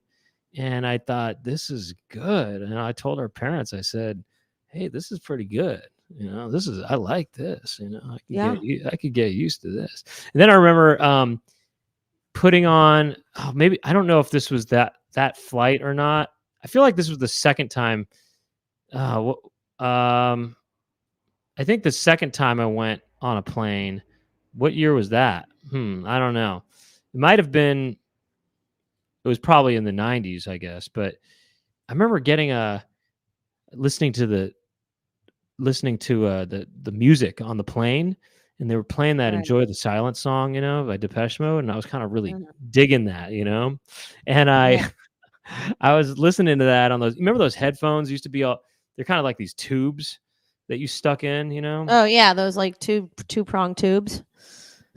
and I thought, this is good. And I told our parents, I said, hey, this is pretty good. You know, I like this. You know, I could get used to this. And then I remember putting on, maybe, I don't know if this was that flight or not. I feel like this was the second time. I think the second time I went on a plane. What year was that? I don't know. It might have been. It was probably in the 90s, I guess. But I remember listening to the music on the plane, and they were playing that Right. Enjoy the Silence song, you know, by Depeche Mode, and I was kind of really digging that, you know. And I was listening to that on those. Remember those headphones used to be they're kind of like these tubes that you stuck in, you know? Oh yeah, those like two-prong tubes.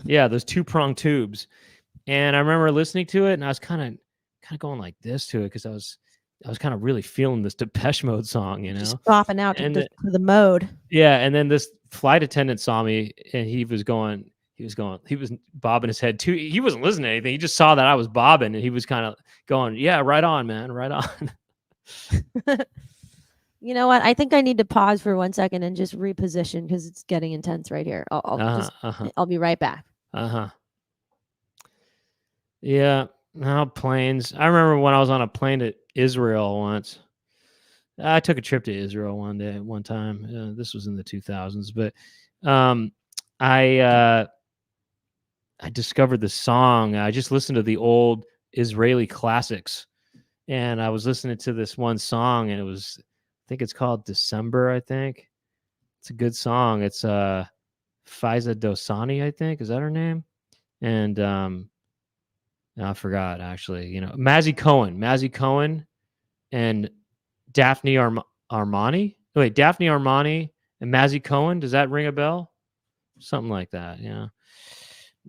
Yeah, those 2-prong tubes. And I remember listening to it, and I was kind of going like this to it, because I was kind of really feeling this Depeche Mode song, you know, Just popping out And to the mode. yeah. And then this flight attendant saw me, and he was bobbing his head too. He wasn't listening to anything. He just saw that I was bobbing, and he was kind of going, yeah, right on, man, right on. You know what? I think I need to pause for 1 second and just reposition, because it's getting intense right here. I'll be right back. Yeah. Now planes. I remember when I was on a plane to Israel once. I took a trip to Israel one time. This was in the 2000s, but I discovered the song. I just listened to the old Israeli classics, and I was listening to this one song, and I think it's called December. I think it's a good song. It's Faiza Dosani, I think. Is that her name? And I forgot, actually. You know, Mazzy Cohen, and Daphne Armani. Wait, Daphne Armani and Mazzy Cohen. Does that ring a bell? Something like that. Yeah,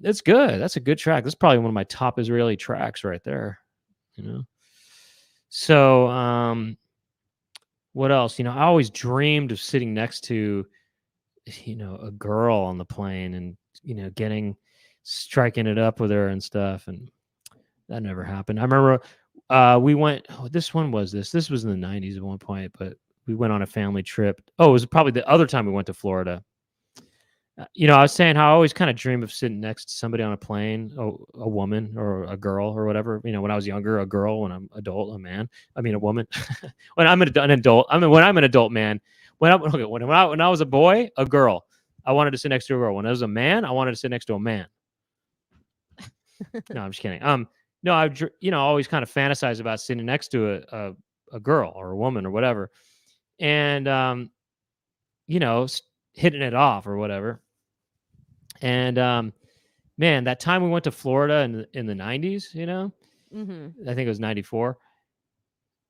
it's good. That's a good track. That's probably one of my top Israeli tracks right there. You know. So, what else? You know, I always dreamed of sitting next to, you know, a girl on the plane, and you know, striking it up with her and stuff, and that never happened. I remember we went. This was in the 90s at one point, but we went on a family trip. Oh, it was probably the other time we went to Florida. You know, I was saying how I always kind of dream of sitting next to somebody on a plane, a woman or a girl or whatever. You know, when I was younger, a girl. When I'm adult, a man. I mean, a woman. When I'm an adult, when I'm an adult man. When I was a boy, a girl. I wanted to sit next to a girl. When I was a man, I wanted to sit next to a man. No, I'm just kidding. No, I always kind of fantasize about sitting next to a girl or a woman or whatever, and you know, hitting it off or whatever. And man, that time we went to Florida in the 90s, you know, I think it was 94.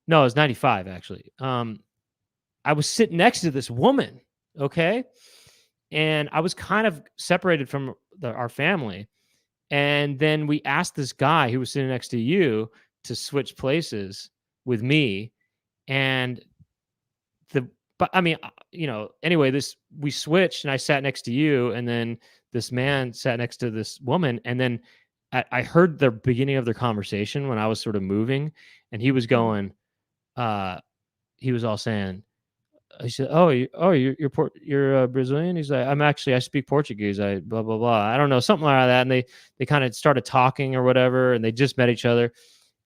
No, it was 95 actually. I I was sitting next to this woman, okay? And I was kind of separated from our family. And then we asked this guy who was sitting next to you to switch places with me. And but I mean, anyway, we switched and I sat next to you. And then this man sat next to this woman. And then I heard the beginning of their conversation when I was sort of moving. And he was going, he was all saying, he said, you're Brazilian. He's like, I speak Portuguese. I blah blah blah. I don't know, something like that. And they kind of started talking or whatever, and they just met each other.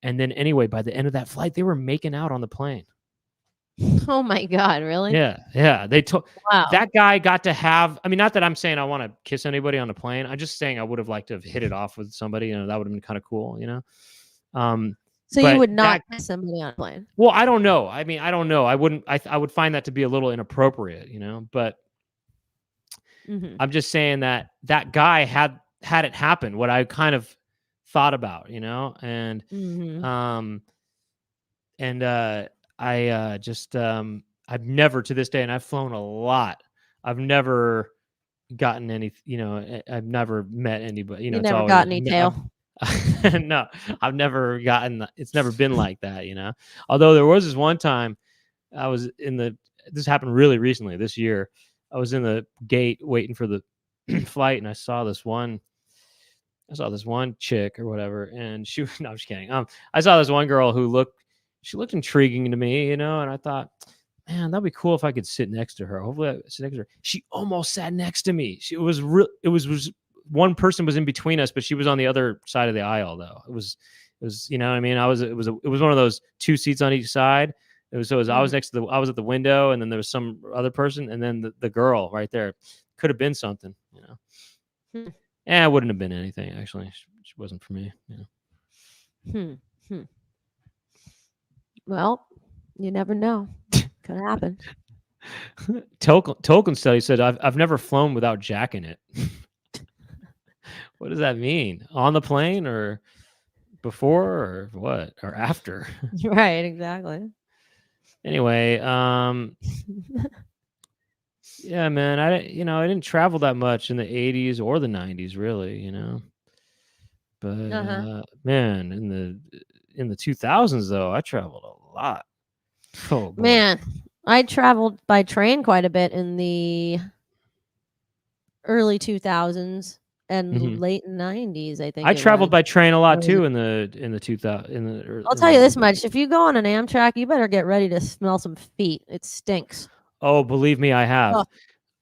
And then anyway, by the end of that flight, they were making out on the plane. Oh my God, really? Yeah. They told Wow. that guy got to have. I mean, not that I'm saying I want to kiss anybody on the plane. I'm just saying I would have liked to have hit it off with somebody. That would have been kind of cool. So but you would not kiss somebody on a plane? Well, I don't know. I mean, I don't know. I wouldn't. I would find that to be a little inappropriate, But I'm just saying that guy had it happen. What I kind of thought about, and I just I've never to this day, and I've flown a lot. I've never gotten any. I've never met anybody. You never got any tail. No, I've never gotten. It's never been like that, Although there was this one time, I was this happened really recently this year. I was in the gate waiting for the flight, and I saw this one chick or whatever, and she. No, I'm just kidding. I saw this one girl who looked intriguing to me, and I thought, man, that'd be cool if I could sit next to her. Hopefully, I sit next to her. She almost sat next to me. It was one person was in between us, but she was on the other side of the aisle, though. It was, what I mean? It was one of those 2 seats on each side. I was next to I was at the window, and then there was some other person, and then the girl right there. Could have been something, It wouldn't have been anything, actually. She wasn't for me, Well, you never know. Could happen. Tolkien study said, I've never flown without Jack in it. What does that mean? On the plane, or before, or what, or after? Right, exactly. Anyway, yeah, man, I didn't travel that much in the 80s or the 90s, really, But man, in the 2000s, though, I traveled a lot. Oh, boy. Man, I traveled by train quite a bit in the early 2000s and late 90s, I think. I traveled by train a lot too in the 2000. I'll tell you this much: if you go on an Amtrak, you better get ready to smell some feet. It stinks. Oh, believe me, I have. Oh,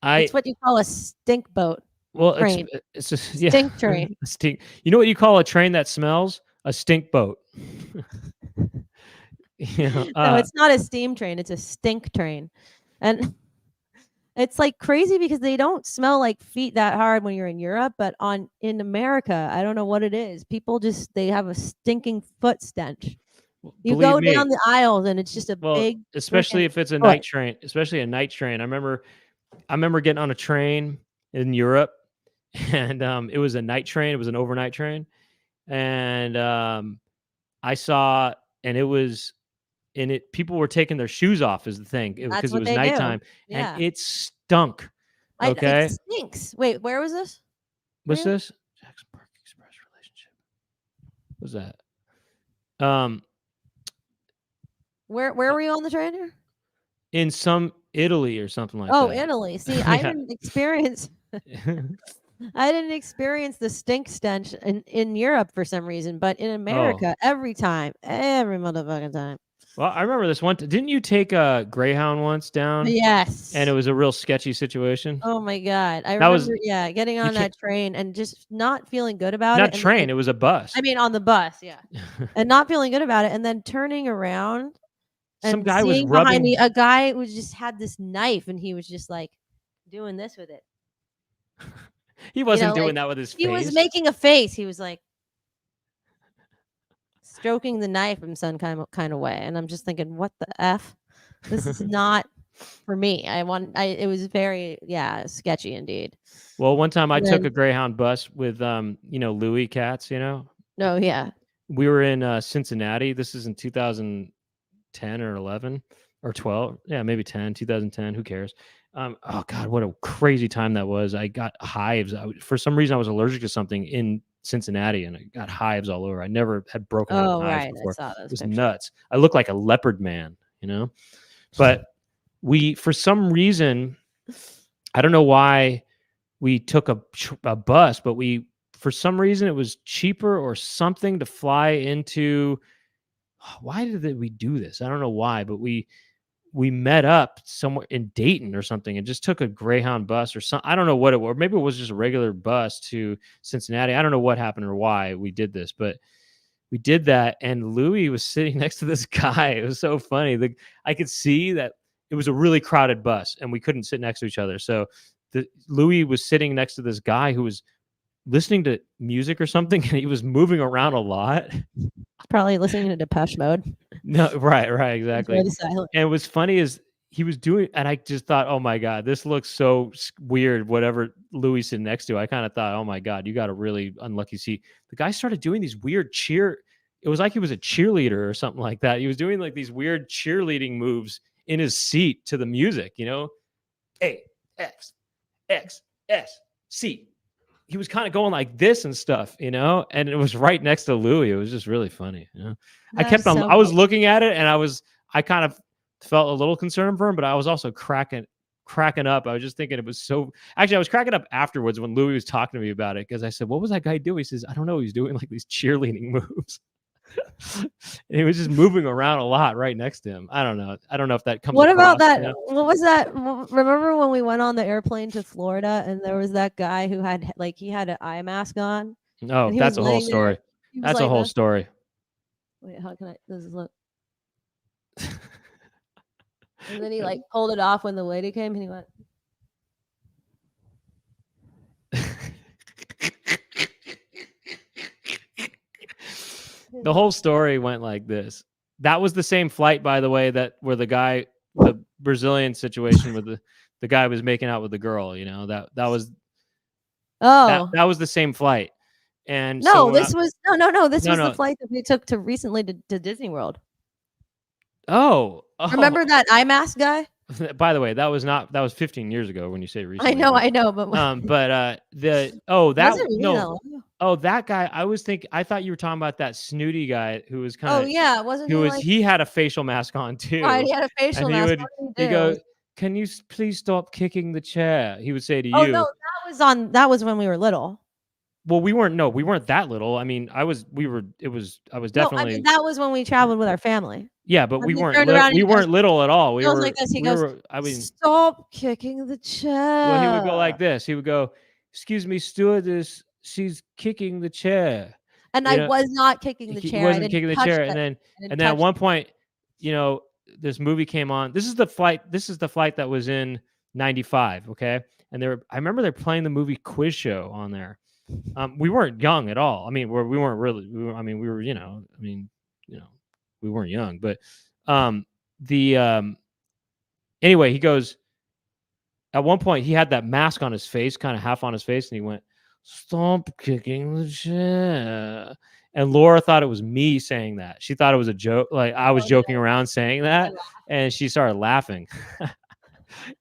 it's what you call a stink boat. Well, train. it's just stink train. A stink. You know what you call a train that smells? A stink boat. No, it's not a steam train. It's a stink train, and it's like crazy because they don't smell like feet that hard when you're in Europe, but in America, I don't know what it is. People they have a stinking foot stench. You go down the aisles and it's just a big, especially if it's a night train, especially a night train. I remember getting on a train in Europe, and it was a night train. It was an overnight train, and I saw, and it was. And people were taking their shoes off is the thing because it was nighttime, and it stunk. Okay, it stinks. Wait, where was this? What's this? Jackson Park Express relationship. What's that? Where were you on the train here? In some Italy or something like that. Oh, Italy. See, I didn't experience. I didn't experience the stink stench in Europe for some reason, but in America, every motherfucking time. Well, I remember this one. Didn't you take a Greyhound once down? Yes. And it was a real sketchy situation. Oh my God. I remember, getting on that train and just not feeling good about it. Not train, it was a bus. I mean, on the bus, yeah. And not feeling good about it. And then turning around and some guy was rubbing behind me. A guy who just had this knife and he was just like doing this with it. He wasn't doing that with his face. He was making a face. He was like stroking the knife in some kind of way, and I'm just thinking, what the F? This is not for me. It was very sketchy indeed. Well, one time I took a Greyhound bus with Louis Katz, Oh yeah. We were in Cincinnati. This is in 2010 or 11, or 12. Yeah, maybe 2010. Who cares? Oh God, what a crazy time that was. I got hives. For some reason, I was allergic to something in Cincinnati, and I got hives all over. I never had broken out in Oh, hives right. I before. saw It those was pictures. nuts. I looked like a leopard man, But for some reason, I don't know why we took a bus, but for some reason, it was cheaper or something to fly into. Why did we do this? I don't know why, but we met up somewhere in Dayton or something and just took a Greyhound bus or something. I don't know what it was. Maybe it was just a regular bus to Cincinnati. I don't know what happened or why we did this, but we did that. And Louis was sitting next to this guy. It was so funny. I could see that it was a really crowded bus and we couldn't sit next to each other. So Louis was sitting next to this guy who was listening to music or something, and he was moving around a lot. Probably listening to Depeche Mode. No, right, exactly. Enjoy the silence. And what's funny is he was doing, and I just thought, oh my God, this looks so weird. Whatever Louis sitting next to, I kind of thought, oh my God, you got a really unlucky seat. The guy started doing these weird It was like he was a cheerleader or something like that. He was doing like these weird cheerleading moves in his seat to the music, A, X, X, S, C. He was kind of going like this and stuff, and it was right next to Louis. It was just really funny. I was looking at it and I kind of felt a little concerned for him, but I was also cracking up. I was just thinking I was cracking up afterwards when Louis was talking to me about it. Cause I said, what was that guy doing? He says, I don't know. He's doing like these cheerleading moves. And he was just moving around a lot right next to him. I don't know if that comes. What about across, that? What was that? Remember when we went on the airplane to Florida and there was that guy who had he had an eye mask on? No, and he that's was a whole laying there. story. He was That's a like whole this. story. Wait, how can I? This is look. And then he pulled it off when the lady came, and he went. The whole story went like this. That was the same flight, by the way, where the Brazilian situation where the guy was making out with the girl. That was that was the same flight. And no, so this was no. This was No. the flight that we took to recently to Disney World. Oh, Remember that eye mask guy? By the way, that was 15 years ago when you say recently. I know, but that guy. I thought you were talking about that snooty guy who was kind of. Oh yeah, wasn't he had a facial mask on too. Right, he had a facial mask. He'd go, "Can you please stop kicking the chair?" He would say to Oh you. no, that was when we were little. Well, we weren't that little. I mean, I was definitely. No, I mean, that was when we traveled with our family. Yeah, but we weren't little at all. We goes were like this. He goes, stop kicking the chair. Well, he would go like this. He would go, "Excuse me, stewardess, she's kicking the chair." And I was not kicking the chair. He wasn't kicking the chair. And then at one point, this movie came on. This is the flight that was in 95. Okay. And I remember they're playing the movie Quiz Show on there. We weren't young at all. I mean, we weren't really. We were. We weren't young. But anyway, he goes. At one point, he had that mask on his face, kind of half on his face, and he went, "Stop kicking the chair." And Laura thought it was me saying that. She thought it was a joke, like I was joking around saying that, and she started laughing.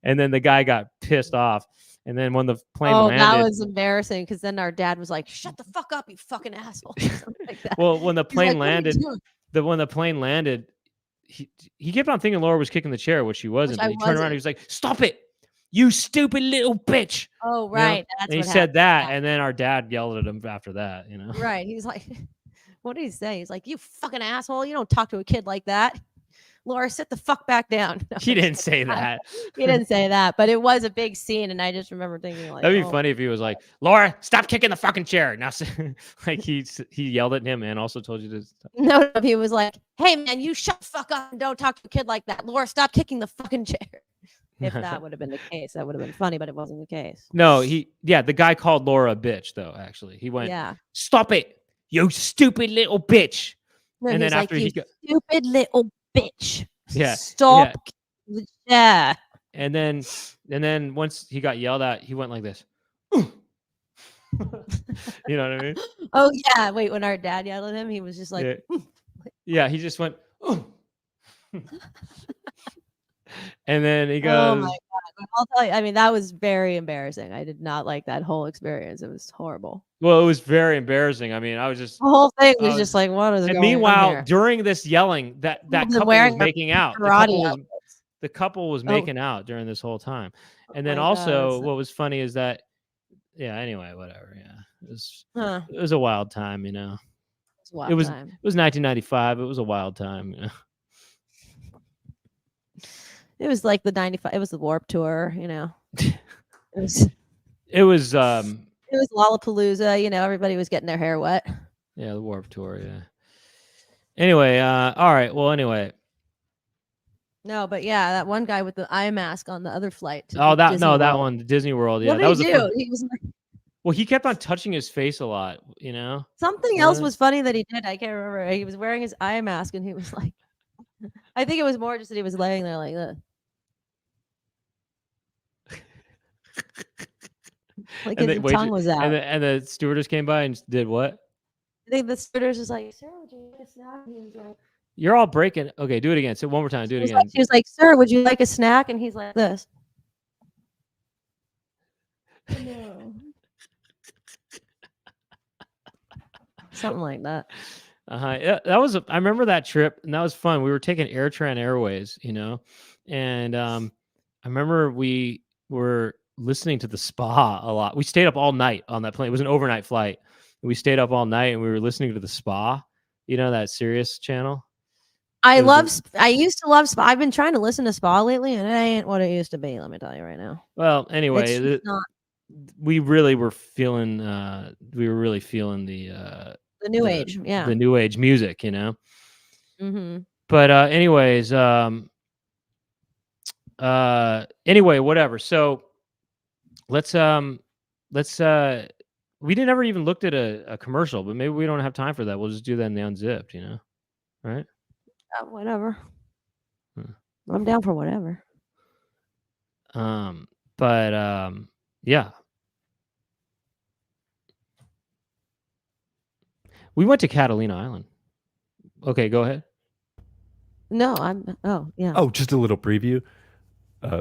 And then the guy got pissed off. And then when the plane landed, that was embarrassing because then our dad was like, "Shut the fuck up, you fucking asshole." Like that. Well, when the plane landed, he kept on thinking Laura was kicking the chair, which she wasn't. But he turned around and he was like, "Stop it, you stupid little bitch." Oh, right. And he said that, and then our dad yelled at him after that. Right. He was like, "What did he say?" He's like, "You fucking asshole! You don't talk to a kid like that." Laura, sit the fuck back down. No, he didn't say that. He didn't say that, but it was a big scene, and I just remember thinking like, that'd be funny if he was like, "Laura, stop kicking the fucking chair." Now, like he yelled at him and also told you to stop. No, he was like, "Hey man, you shut the fuck up and don't talk to a kid like that. Laura, stop kicking the fucking chair." If that would have been the case, that would have been funny, but it wasn't the case. No, the guy called Laura a bitch though. Actually, he went, "Stop it, you stupid little bitch." No, and then after like, stupid little bitch. Yeah. Stop the chair. And then once he got yelled at, he went like this. You know what I mean? Oh yeah. Wait, when our dad yelled at him, he was just like, yeah, he just went. And then he Oh goes, my god! I'll tell you. I mean, that was very embarrassing. I did not like that whole experience. It was horrible. well, it was very embarrassing. I mean, I was just, The whole thing I was just was- like, what is and going on meanwhile, here? during this yelling, that People couple was wearing their making out. karate outfits. The couple was Oh. making out during this whole time. And then my God, also, that's- what was funny is that, yeah. Anyway, whatever. Yeah, Huh. it was a wild time. You know, It's a wild it was time. 1995. It was a wild time. You know? It was like the 95. It was the Warp Tour. You know, it was It was Lollapalooza. You know, everybody was getting their hair wet. yeah, the Warp Tour. Yeah. Anyway, all right. Well, anyway. No, but yeah, that one guy with the eye mask on the other flight. To Oh, that Disney no, that World. one, the Disney World. Yeah, What that did was he the do? first. He was like, Well, he kept on touching his face a lot. You know. something else What? was funny that he did. I can't remember. He was wearing his eye mask and he was like, I think it was more just that he was laying there like this. Like And his tongue was out. And the stewardess came by and did what? I think the stewardess was like, "Sir, would you like a snack?" And he was like, You're all breaking. Okay, do it again. So one more time. Do it she again. was like, "Sir, would you like a snack?" And he's like this. No. Something like that. Yeah, that was. I remember that trip, and that was fun. We were taking AirTran Airways, you know, and I remember we were listening to the Spa a lot. We stayed up all night on that plane. It was an overnight flight. We stayed up all night, and we were listening to the Spa. You know that Sirius channel. I It was love. I used to love Spa. I've been trying to listen to Spa lately, and it ain't what it used to be. Let me tell you right now. Well, It's anyway, just not we really were feeling. We were really feeling the the new age. Yeah. the new age music, you know. Mm-hmm. But anyways, anyway, whatever. So let's we didn't ever even looked at a commercial, but maybe we don't have time for that. We'll just do that in the unzipped, you know, right? Whatever. Hmm. I'm down for whatever. But yeah. We went to Catalina Island. Okay, go ahead. No, I'm. Oh, yeah. Oh, just a little preview.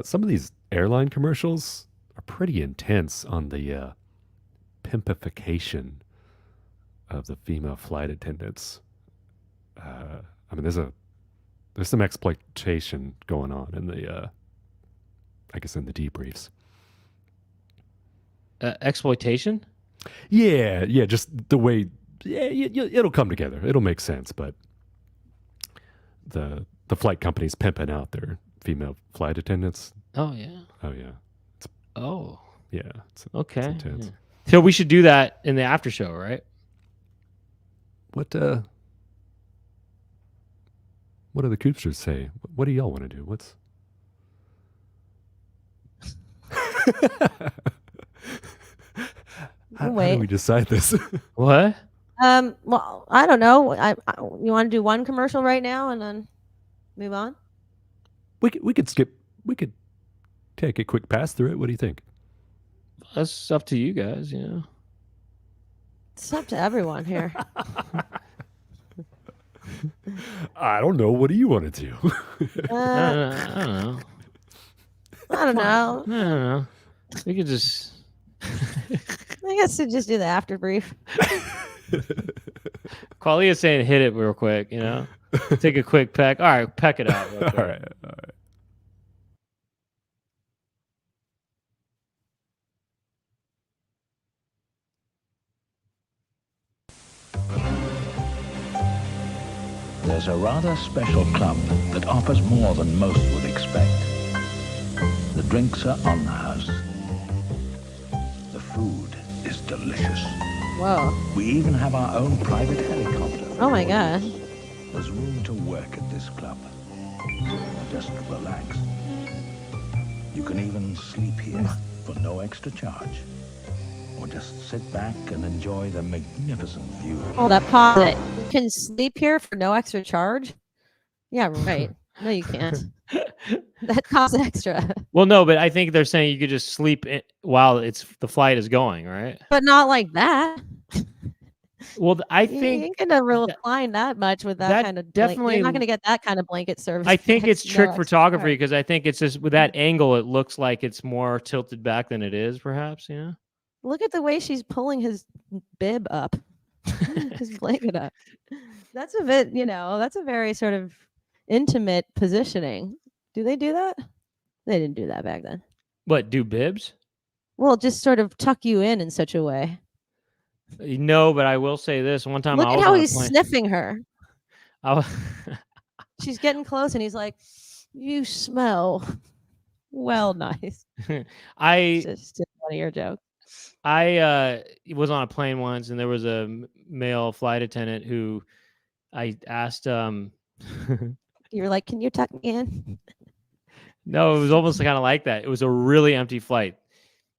Some of these airline commercials are pretty intense on the pimpification of the female flight attendants. I mean, there's some exploitation going on in the, I guess, in the debriefs. Exploitation? Yeah, just the way. Yeah, it'll come together. It'll make sense, but the flight company's pimping out their female flight attendants. Oh yeah. Oh yeah. Oh. Yeah. It's Okay. intense. Yeah. So we should do that in the after show, right? What do the Coopsters say? What do y'all want to do? What's how do Wait. we decide this? What? Well, I don't know. You want to do one commercial right now and then move on? we could skip. We could take a quick pass through it. What do you think? That's up to you guys, you know. It's up to everyone here. I don't know. What do you want to do? I don't know. I don't know. I don't know. We could just I guess we just do the after brief. Qualia's saying hit it real quick, you know. Take a quick peck. All right, peck it out. Real All quick. right. There's a rather special club that offers more than most would expect. The drinks are on the house. The food is delicious. Whoa. We even have our own private helicopter. Oh my God. There's room to work at this club. Just relax. You can even sleep here for no extra charge. Or just sit back and enjoy the magnificent view. Oh, that pause it. You can sleep here for no extra charge? Yeah, right. No, you can't. That costs extra. Well, no, but I think they're saying you could just sleep while the flight is going, right? But not like that. Well, I You think ain't gonna recline that much with that that kind of definitely. You're not gonna get that kind of blanket service. I think it's no trick extra photography charge. because I think it's just with that angle, it looks like it's more tilted back than it is, perhaps. You know. Look at the way she's pulling his bib up, his blanket up. That's a bit, that's a very sort of intimate positioning. Do they do that? They didn't do that back then. What do bibs? Well, just sort of tuck you in such a way. No, but I will say this: one time Look I at was how on a he's plane. sniffing her. I was, She's getting close, and he's like, "You smell well, nice." I It's just one of your jokes. was on a plane once, and there was a male flight attendant who I asked. You were like, "Can you tuck me in?" No, it was almost kind of like that. It was a really empty flight,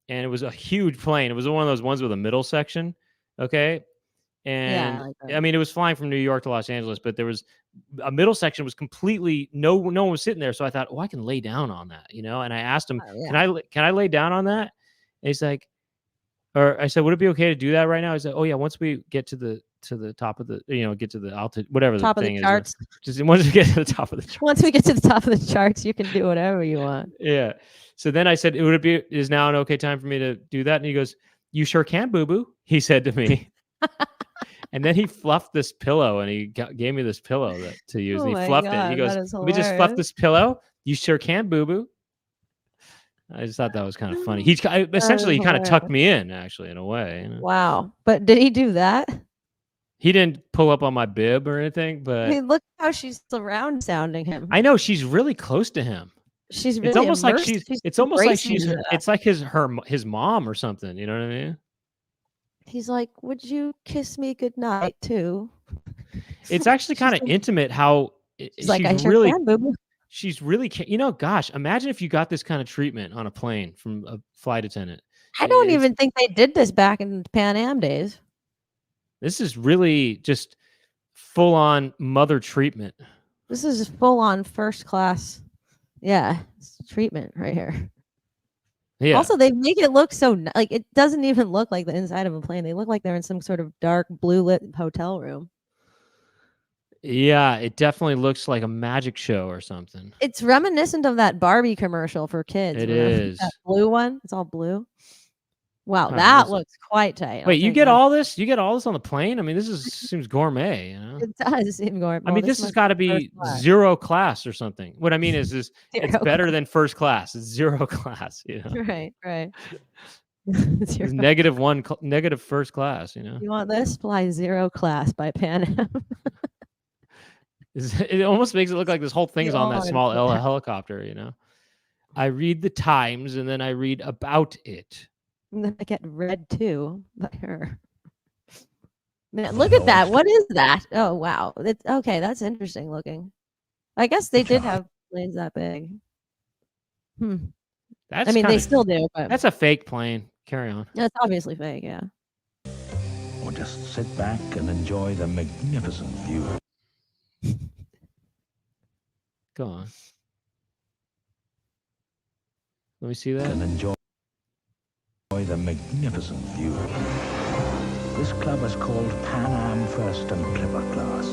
and it was a huge plane. It was one of those ones with a middle section. Okay. And like I that. mean, it was flying from New York to Los Angeles, but there was a middle section was completely no one was sitting there. So I thought, oh, I can lay down on that, And I asked him, Oh, yeah. can I lay down on that? And he's like, or I said, would it be okay to do that right now? He said, oh yeah, once we get to the top of the, get to the altitude, whatever Top the of thing the is, charts. just once we get to the top of the charts. Once we get to the top of the charts, you can do whatever you want. Yeah. So then I said, is now an okay time for me to do that? And he goes, you sure can, boo boo. He said to me. And then he fluffed this pillow, and he gave me this pillow to use. Oh And he my fluffed it. God, He goes, that is "Let me just fluff hilarious. this pillow. You sure can, boo boo." I just thought that was kind of funny. Essentially he kind of tucked me in, actually, in a way. Wow. But did he do that? He didn't pull up on my bib or anything, I but mean, look how she's surround sounding him. I know she's really close to him. She's really It's almost like immersed. it's almost like embracing you. it's like his mom or something. You know what I mean? He's like, "Would you kiss me goodnight too?" It's actually kind of intimate how She's like, "I sure really can, boo-boo." she's really gosh, imagine if you got this kind of treatment on a plane from a flight attendant. I don't It's- even think they did this back in Pan Am days. This is really just full on mother treatment. This is full on first class. Yeah, it's treatment right here. Yeah. Also, they make it look so like it doesn't even look like the inside of a plane. They look like they're in some sort of dark blue lit hotel room. Yeah, it definitely looks like a magic show or something. It's reminiscent of that Barbie commercial for kids. It remember? is. That blue one. It's all blue. Wow, Huh, that listen. looks quite tight. Wait, you get all this? You get all this on the plane? I mean, seems gourmet, It does seem gourmet. I mean, this has got to be zero class or something. What I mean is it's better than first class. It's zero class, Right. It's -1, negative first class, You want this? Fly zero class by Pan Am. It almost makes it look like this whole thing is on that small helicopter, I read the Times and then I read about it. And then I get read too by her. Man, look at that. What is that? Oh, wow. It's okay. That's interesting looking. I guess they did have planes that big. That's I mean, they still do, but that's a fake plane. Carry on. it's obviously fake, yeah. Or just sit back and enjoy the magnificent view. Go on. Let me see that. And enjoy the magnificent view. This club is called Pan Am First and Clipper Class.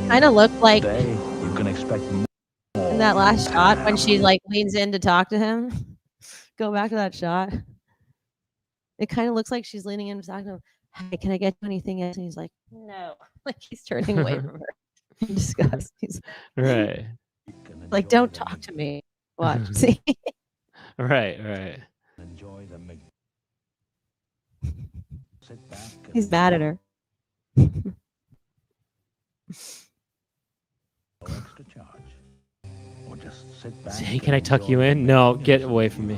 Kind of looked like Today, you can expect more. in that last shot when she like leans in to talk to him. Go back to that shot. It kind of looks like she's leaning in to talk to him. Hey, can I get you anything else? And he's like, no. Like he's turning away from her in disgust. He's Right. like, don't talk to me. Watch. See? Right. Enjoy the sit back and He's mad at her. no extra charge. Or just sit back. Hey, can I tuck you in? No, get away from me.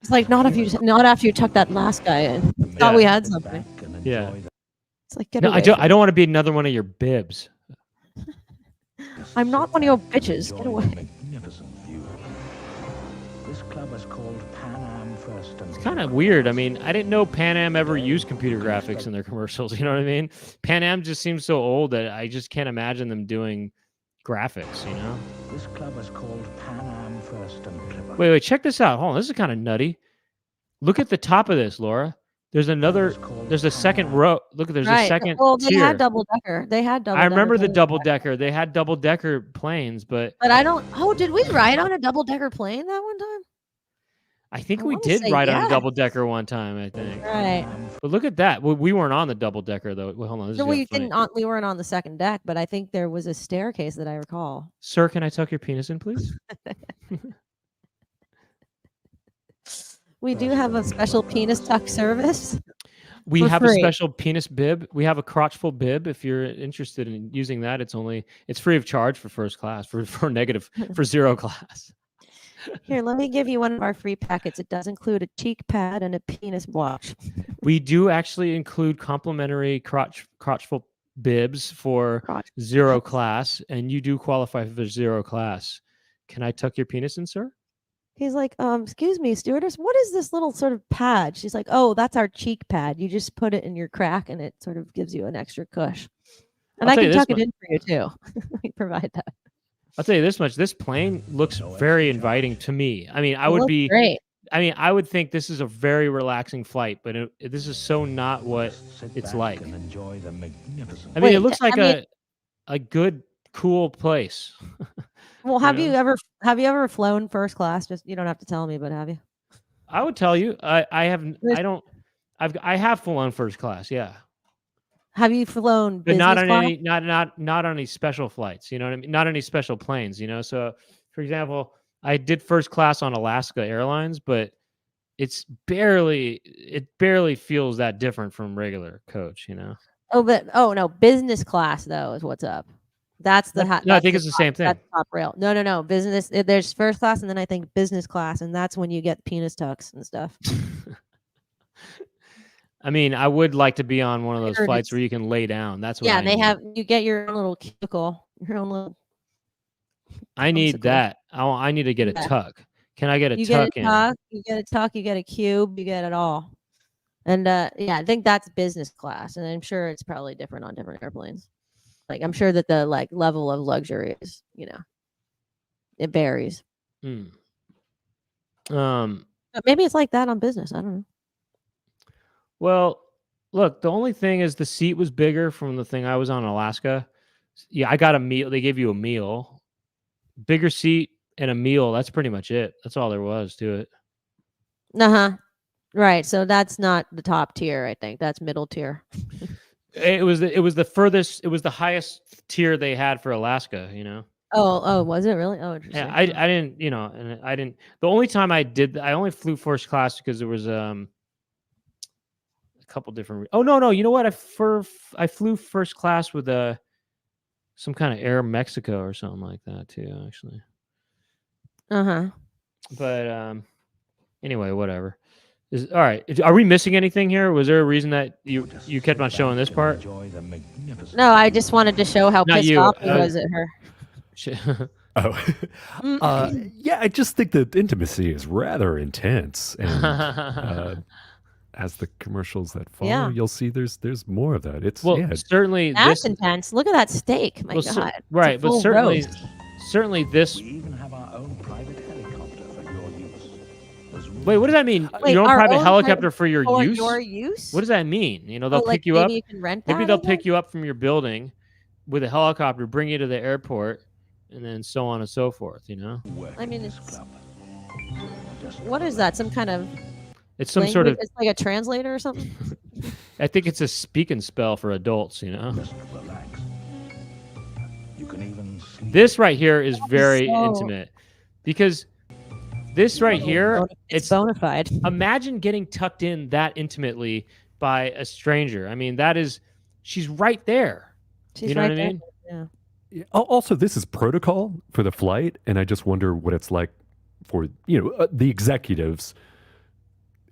It's like not after you tuck that last guy in. Thought we had something. Yeah. It's like get No, away. I don't want to be another one of your bibs. I'm not one of your bitches. Get away. Magnificent view. This club is called Pan Am First and It's kind of weird. I mean, I didn't know Pan Am ever used computer graphics in their commercials. You know what I mean? Pan Am just seems so old that I just can't imagine them doing graphics, This club is called Pan Am First and Clipper. Wait, check this out. Hold on. This is kind of nutty. Look at the top of this, Laura. There's another. There's a second row. Look, there's a second Well, they tier. had double decker. They had double. I remember the planes double back decker. They had double decker planes, but then. But I don't. Oh, did we ride on a double decker plane that one time? I think I we wanna did say ride on a yes. double decker one time. I think. Right. But look at that. We weren't on the double decker though. Wait, hold on. This No, is we getting funny. didn't. On, we weren't on the second deck, but I think there was a staircase that I recall. Sir, can I tuck your penis in, please? We do have a special penis tuck service. We For have a free. special penis bib. We have a crotchful bib. If you're interested in using that, it's free of charge for first class, for zero class. Here, let me give you one of our free packets. It does include a cheek pad and a penis watch. We do actually include complimentary crotchful bibs for Crotch. zero class, and you do qualify for zero class. Can I tuck your penis in, sir? He's like, excuse me, stewardess, what is this little sort of pad? She's like, oh, that's our cheek pad. You just put it in your crack and it sort of gives you an extra cush. And I'll I tell you can this tuck it in for you too. We provide that. I'll tell you this much: this plane looks very inviting to me. I mean, I would be. Great. I mean, I would think this is a very relaxing flight, but this is so not what it's like. And enjoy the magnificent I mean, it Wait, looks like I mean- a good, cool place. Well, have know? you ever flown first class? Just you don't have to tell me, but have you? I would tell you, I have full on first class, yeah, Have you flown but business not on class? any not on any special flights. You know what I mean? Not any special planes. You know, so for example, I did first class on Alaska Airlines, but it barely feels that different from regular coach. You know? Oh no, business class though is what's up. That's the No, I that's think the it's the top- same thing. That's top rail. No. Business. There's first class, and then I think business class, and that's when you get penis tucks and stuff. I mean, I would like to be on one of those heard flights it's- where you can lay down. That's what Yeah, I they need. have. You get your own little cubicle, your own little. I need Popsicle. that. I need to get a Yeah. tuck. Can I get a You tuck get a in? tuck, you get a tuck, you get a cube, you get it all. And yeah, I think that's business class, and I'm sure it's probably different on different airplanes. Like I'm sure that the level of luxury is, it varies. Hmm. But maybe it's like that on business. I don't know. Well, look, the only thing is the seat was bigger from the thing I was on in Alaska. Yeah, I got a meal. They gave you a meal, bigger seat and a meal. That's pretty much it. That's all there was to it. Right. So that's not the top tier. I think that's middle tier. It was the furthest. It was the highest tier they had for Alaska. You know. Oh, was it really? Oh, interesting. Yeah, I didn't. You know, and I didn't. The only time I only flew first class because there was a couple different. Oh no. You know what? I flew first class with some kind of Air Mexico or something like that too. Actually. But anyway, whatever. All right. Are we missing anything here? Was there a reason that you kept on showing this part? enjoy the magnificent No, I just wanted to show how Not pissed you, off he was at her. Oh, yeah. I just think the intimacy is rather intense, and as the commercials that follow, Yeah. you'll see there's more of that. It's Well, yeah, certainly That's this. intense. Look at that steak. My Well, God. cer- It's a right, but full certainly, roast. certainly this. We even have our own private helicopter for your use. There's Wait, what does that mean? Wait, Your own our private own helicopter private- for your For use? your use? What does that mean? You know, they'll like pick you up. maybe you can rent Maybe that, they'll I pick guess? you up from your building with a helicopter, bring you to the airport, and then so on and so forth. You know, work I in mean, this it's- club. Just What is that? Some kind of it's some sort of. It's like a translator or something? I think it's a speak and spell for adults. You know, Just relax. You can even sleep. this right here is very so- intimate because this right here, It's bona fide. imagine getting tucked in that intimately by a stranger. I mean, she's right there. She's you know right what I there. mean? Yeah. Yeah, also, this is protocol for the flight, and I just wonder what it's like for the executives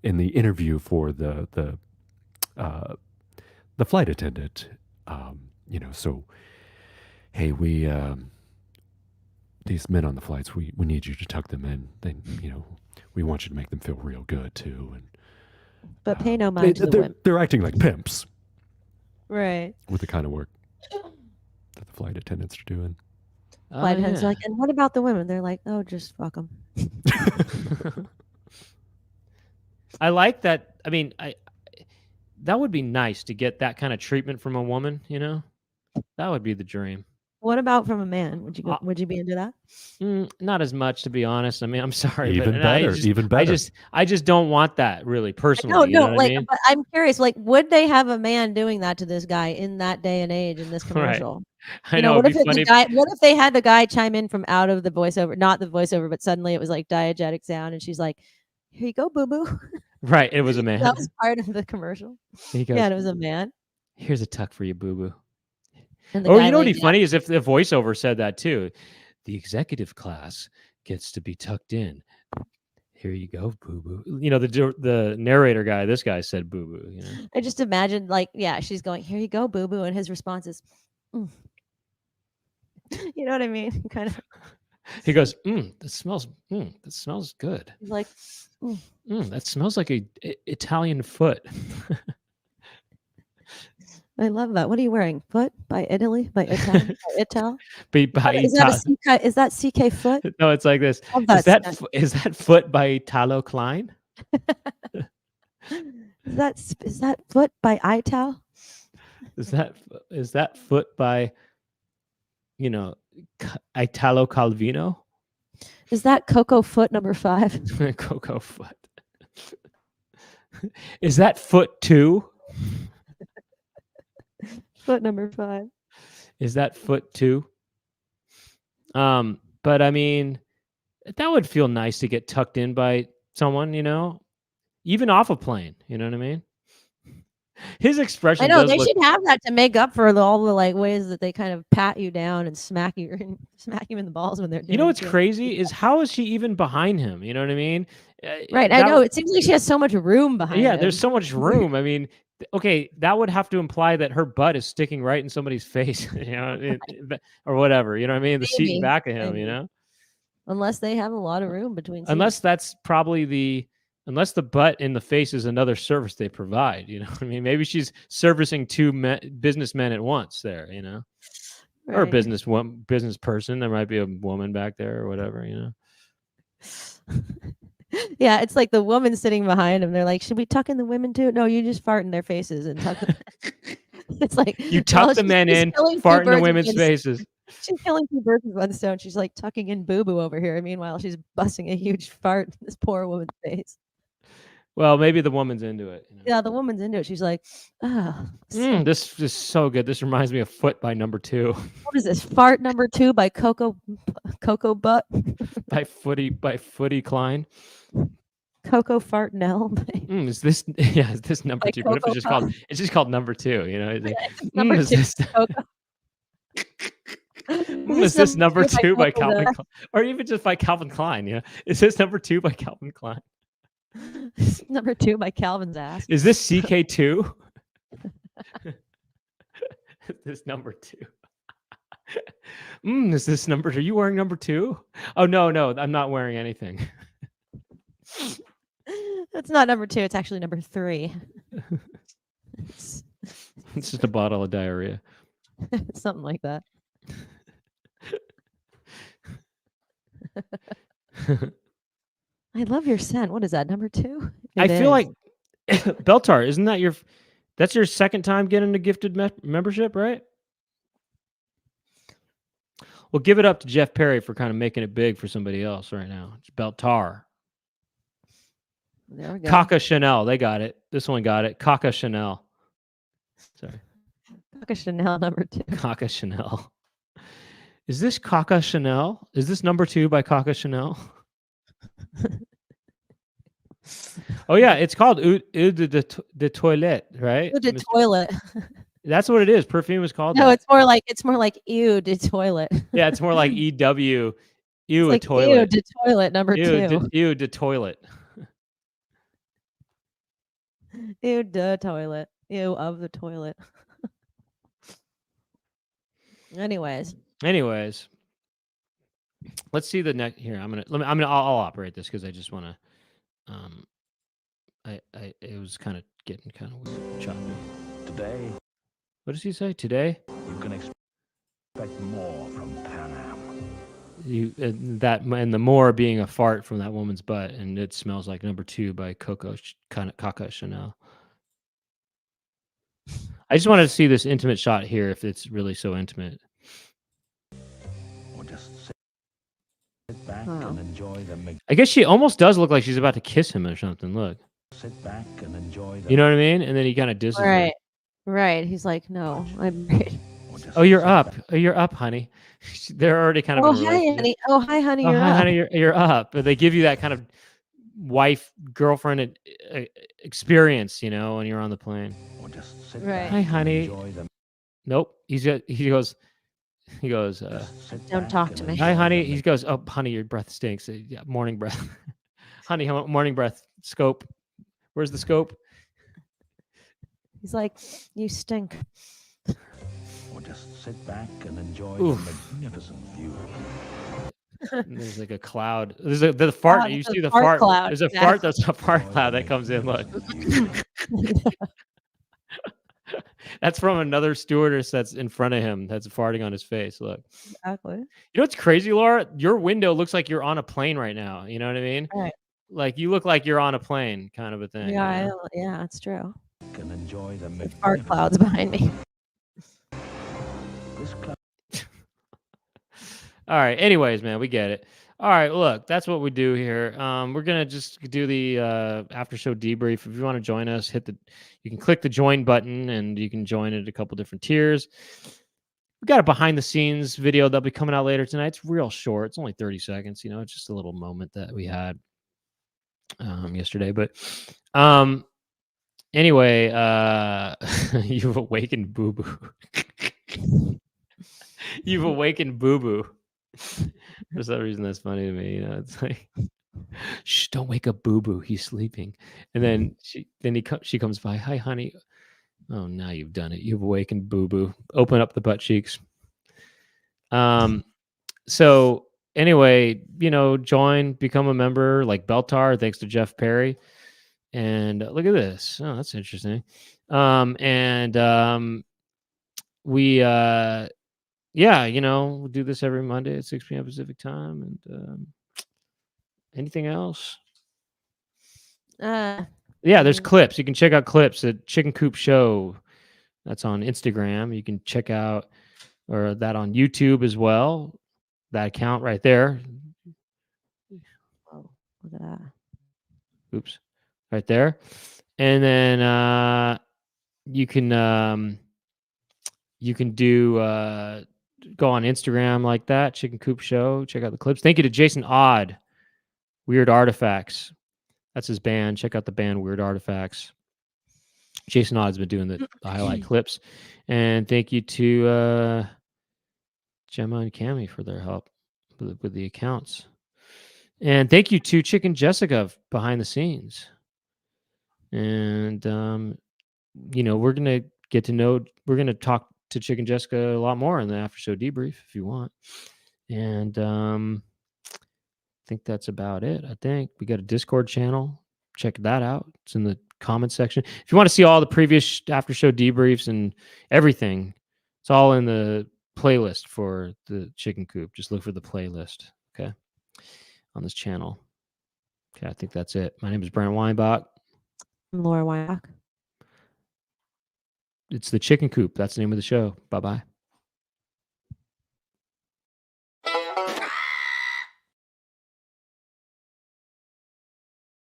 in the interview for the flight attendant. So hey, we these men on the flights, we need you to tuck them in. Then we want you to make them feel real good too. And But pay no mind to the women. they're acting like pimps Right. with the kind of work that the flight attendants are doing. Flight attendants are yeah. like, and what about the women? They're like, oh, just fuck them. I like that. I mean, that would be nice to get that kind of treatment from a woman. You know, that would be the dream. What about from a man? Would you go? Uh, Would you be into that? Not as much, to be honest. I mean, I'm sorry, Even but better, even better. I just don't want that really No, personally. You know no. what Like, I mean? but I'm curious. Like, would they have a man doing that to this guy in that day and age in this Right. commercial? I You know what it'd if be funny. the guy? What if they had the guy chime in from out of the voiceover, not the voiceover, but suddenly it was like diegetic sound, and she's like, "Here you go, boo boo." Right, it was a That man. was part of the commercial. He goes, Yeah, and it was a man. "Here's a tuck for you, boo boo." And the Or guy you know what'd laid be down. funny is if the voiceover said that too. The executive class gets to be tucked in. Here you go, boo boo. You know, the narrator guy, this guy said boo boo, you know. I just imagined, like, yeah, she's going, "Here you go, boo boo," and his response is, "Mm." You know what I mean? Kind of. He goes, that smells good. He's like, "Mm." That smells like a Italian foot. I love that. What are you wearing? Foot by Italy? By Ital? By Ital? Is that CK Foot? No, it's like this. Love that stuff. Is that foot by Italo Klein? Is that Foot by Ital? Is that foot by, you know, Italo Calvino? Is that Coco Foot number 5? Coco foot. Is that foot 2? Foot number 5. Is that foot 2? But I mean, that would feel nice to get tucked in by someone, you know, even off a plane. You know what I mean? His expression. I know does they look, should have that to make up for all the like ways that they kind of pat you down and smack you in the balls when they're doing. You know what's it. crazy is how is she even behind him? You know what I mean? Right. I know. It seems like she has so much room behind. Yeah, him. there's so much room. I mean, okay, that would have to imply that her butt is sticking right in somebody's face, you know, or whatever. You know what I mean? The seat in back of him, maybe. you know. Unless they have a lot of room between. Unless that's probably unless the butt in the face is another service they provide. You know what I mean? Maybe she's servicing 2 businessmen at once there, you know, or a business person. There might be a woman back there or whatever, you know. Yeah, it's like the woman sitting behind him. They're like, "Should we tuck in the women too?" No, you just fart in their faces and tuck them. It's like you tuck the men in, fart in the women's faces. She's killing 2 birds with 1 stone. She's like tucking in boo boo over here. Meanwhile, she's busting a huge fart in this poor woman's face. Well, maybe the woman's into it. You know? Yeah, the woman's into it. She's like, this is so good. This reminds me of Foot by Number 2. What is this? Fart number 2 by Coco Butt. by Footy Klein. Coco Fartnell. Is this is this number by 2? What if it's just called Number 2? You know, number 2. Is this number 2 by Calvin Klein? Or even just by Calvin Klein? Yeah, is this number 2 by Calvin Klein? Number 2 by Calvin's ass. Is this CK2? Is this number 2? Is this number 2? Are you wearing number 2? Oh no, I'm not wearing anything. That's not number 2. It's actually number 3. It's just a bottle of diarrhea. Something like that. I love your scent. What is that? Number 2? I feel like Beltar, isn't that that's your second time getting a gifted membership, right? Well, give it up to Jeff Perry for kind of making it big for somebody else right now. It's Beltar. There we go. Caca Chanel. They got it. This one got it. Caca Chanel. Sorry. Caca Chanel number 2. Caca Chanel. Is this Caca Chanel? Is this number 2 by Caca Chanel? Oh yeah, it's called Eau de Toilette, right? Eau de Toilet. That's what it is. Perfume is called. No, that. it's more like ew de toilet. Yeah, it's more like EW. Ew, like toilet. Ew de toilet number 2. Ew de toilet. Ew de toilet. Ew of the toilet. Anyways, let's see the next here. I'll operate this because I just want to. It was kind of getting kind of weird, choppy. Today, What does he say? Today, you can expect more from Pan Am. and the more being a fart from that woman's butt, and it smells like number 2 by Caca Chanel. I just wanted to see this intimate shot here, if it's really so intimate. Or just sit back Wow. and enjoy the I guess she almost does look like she's about to kiss him or something. Look, sit back and enjoy the you know what I mean? And then he kind of disses her. Right. Right. He's like, no, I'm married. or just Oh, you're sit up. back. Oh, you're up, honey. They're already kind of Oh, in a hi, relationship. honey. Oh, hi, honey. Oh, You're hi, up. honey, you're up. But they give you that kind of wife girlfriend experience, you know, when you're on the plane. Or just sit Right. back Hi, and honey. enjoy the Nope. He goes. just sit Don't back talk and to me. Hi, enjoy honey. the He goes, oh, honey, your breath stinks. Yeah, morning breath. Honey, morning breath. Scope. Where's the scope? He's like, you stink. or just sit back and enjoy Oof. the magnificent view. And there's like a cloud. There's the fart. Oh, You there's a see the fart fart. cloud, There's a yeah. fart. That's a fart Enjoy cloud the that comes in. Look, magnificent- that's from another stewardess that's in front of him. That's farting on his face. Look. Exactly. You know what's crazy, Laura? Your window looks like you're on a plane right now. You know what I mean? Right. Like you look like you're on a plane, kind of a thing. Yeah, you know? yeah, it's true. and enjoy the The fart magnificent. clouds behind me. This cloud All right. Anyways, man, we get it. All right. Look, that's what we do here. We're gonna just do the after show debrief. If you want to join us, you can click the join button, and you can join at a couple different tiers. We got a behind the scenes video that'll be coming out later tonight. It's real short. It's only 30 seconds. You know, it's just a little moment that we had yesterday. But anyway, you've awakened Boo Boo. You've awakened Boo Boo. For some reason, that's funny to me. You know, it's like, shh, don't wake up Boo Boo. He's sleeping. And then she comes by. Hi, honey. Oh, now you've done it. You've awakened Boo Boo. Open up the butt cheeks. So anyway, you know, join, become a member like Beltar, thanks to Jeff Perry. And look at this. Oh, that's interesting. We yeah, you know, we'll do this every Monday at 6 p.m. Pacific time. And anything else? Yeah, there's clips. You can check out clips at Chicken Coop Show. That's on Instagram. You can check out or that on YouTube as well. That account right there. Oh, look at that. Oops. Right there. And then you can do go on Instagram like that, Chicken Coop Show. Check out the clips. Thank you to Jason Odd, Weird Artifacts. That's his band. Check out the band Weird Artifacts. Jason Odd's been doing the highlight clips. And thank you to Gemma and Cami for their help with the accounts. And thank you to Chicken Jessica behind the scenes. And you know, we're gonna talk to Chicken Jessica a lot more in the after show debrief if you want. And I think that's about it. I think we got a Discord channel. Check that out. It's in the comment section. If you want to see all the previous after show debriefs and everything, it's all in the playlist for the Chicken Coop. Just look for the playlist, okay, on this channel. Okay, I think that's it. My name is Brent Weinbach. I'm Laura Weinbach. It's the Chicken Coop. That's the name of the show. Bye-bye.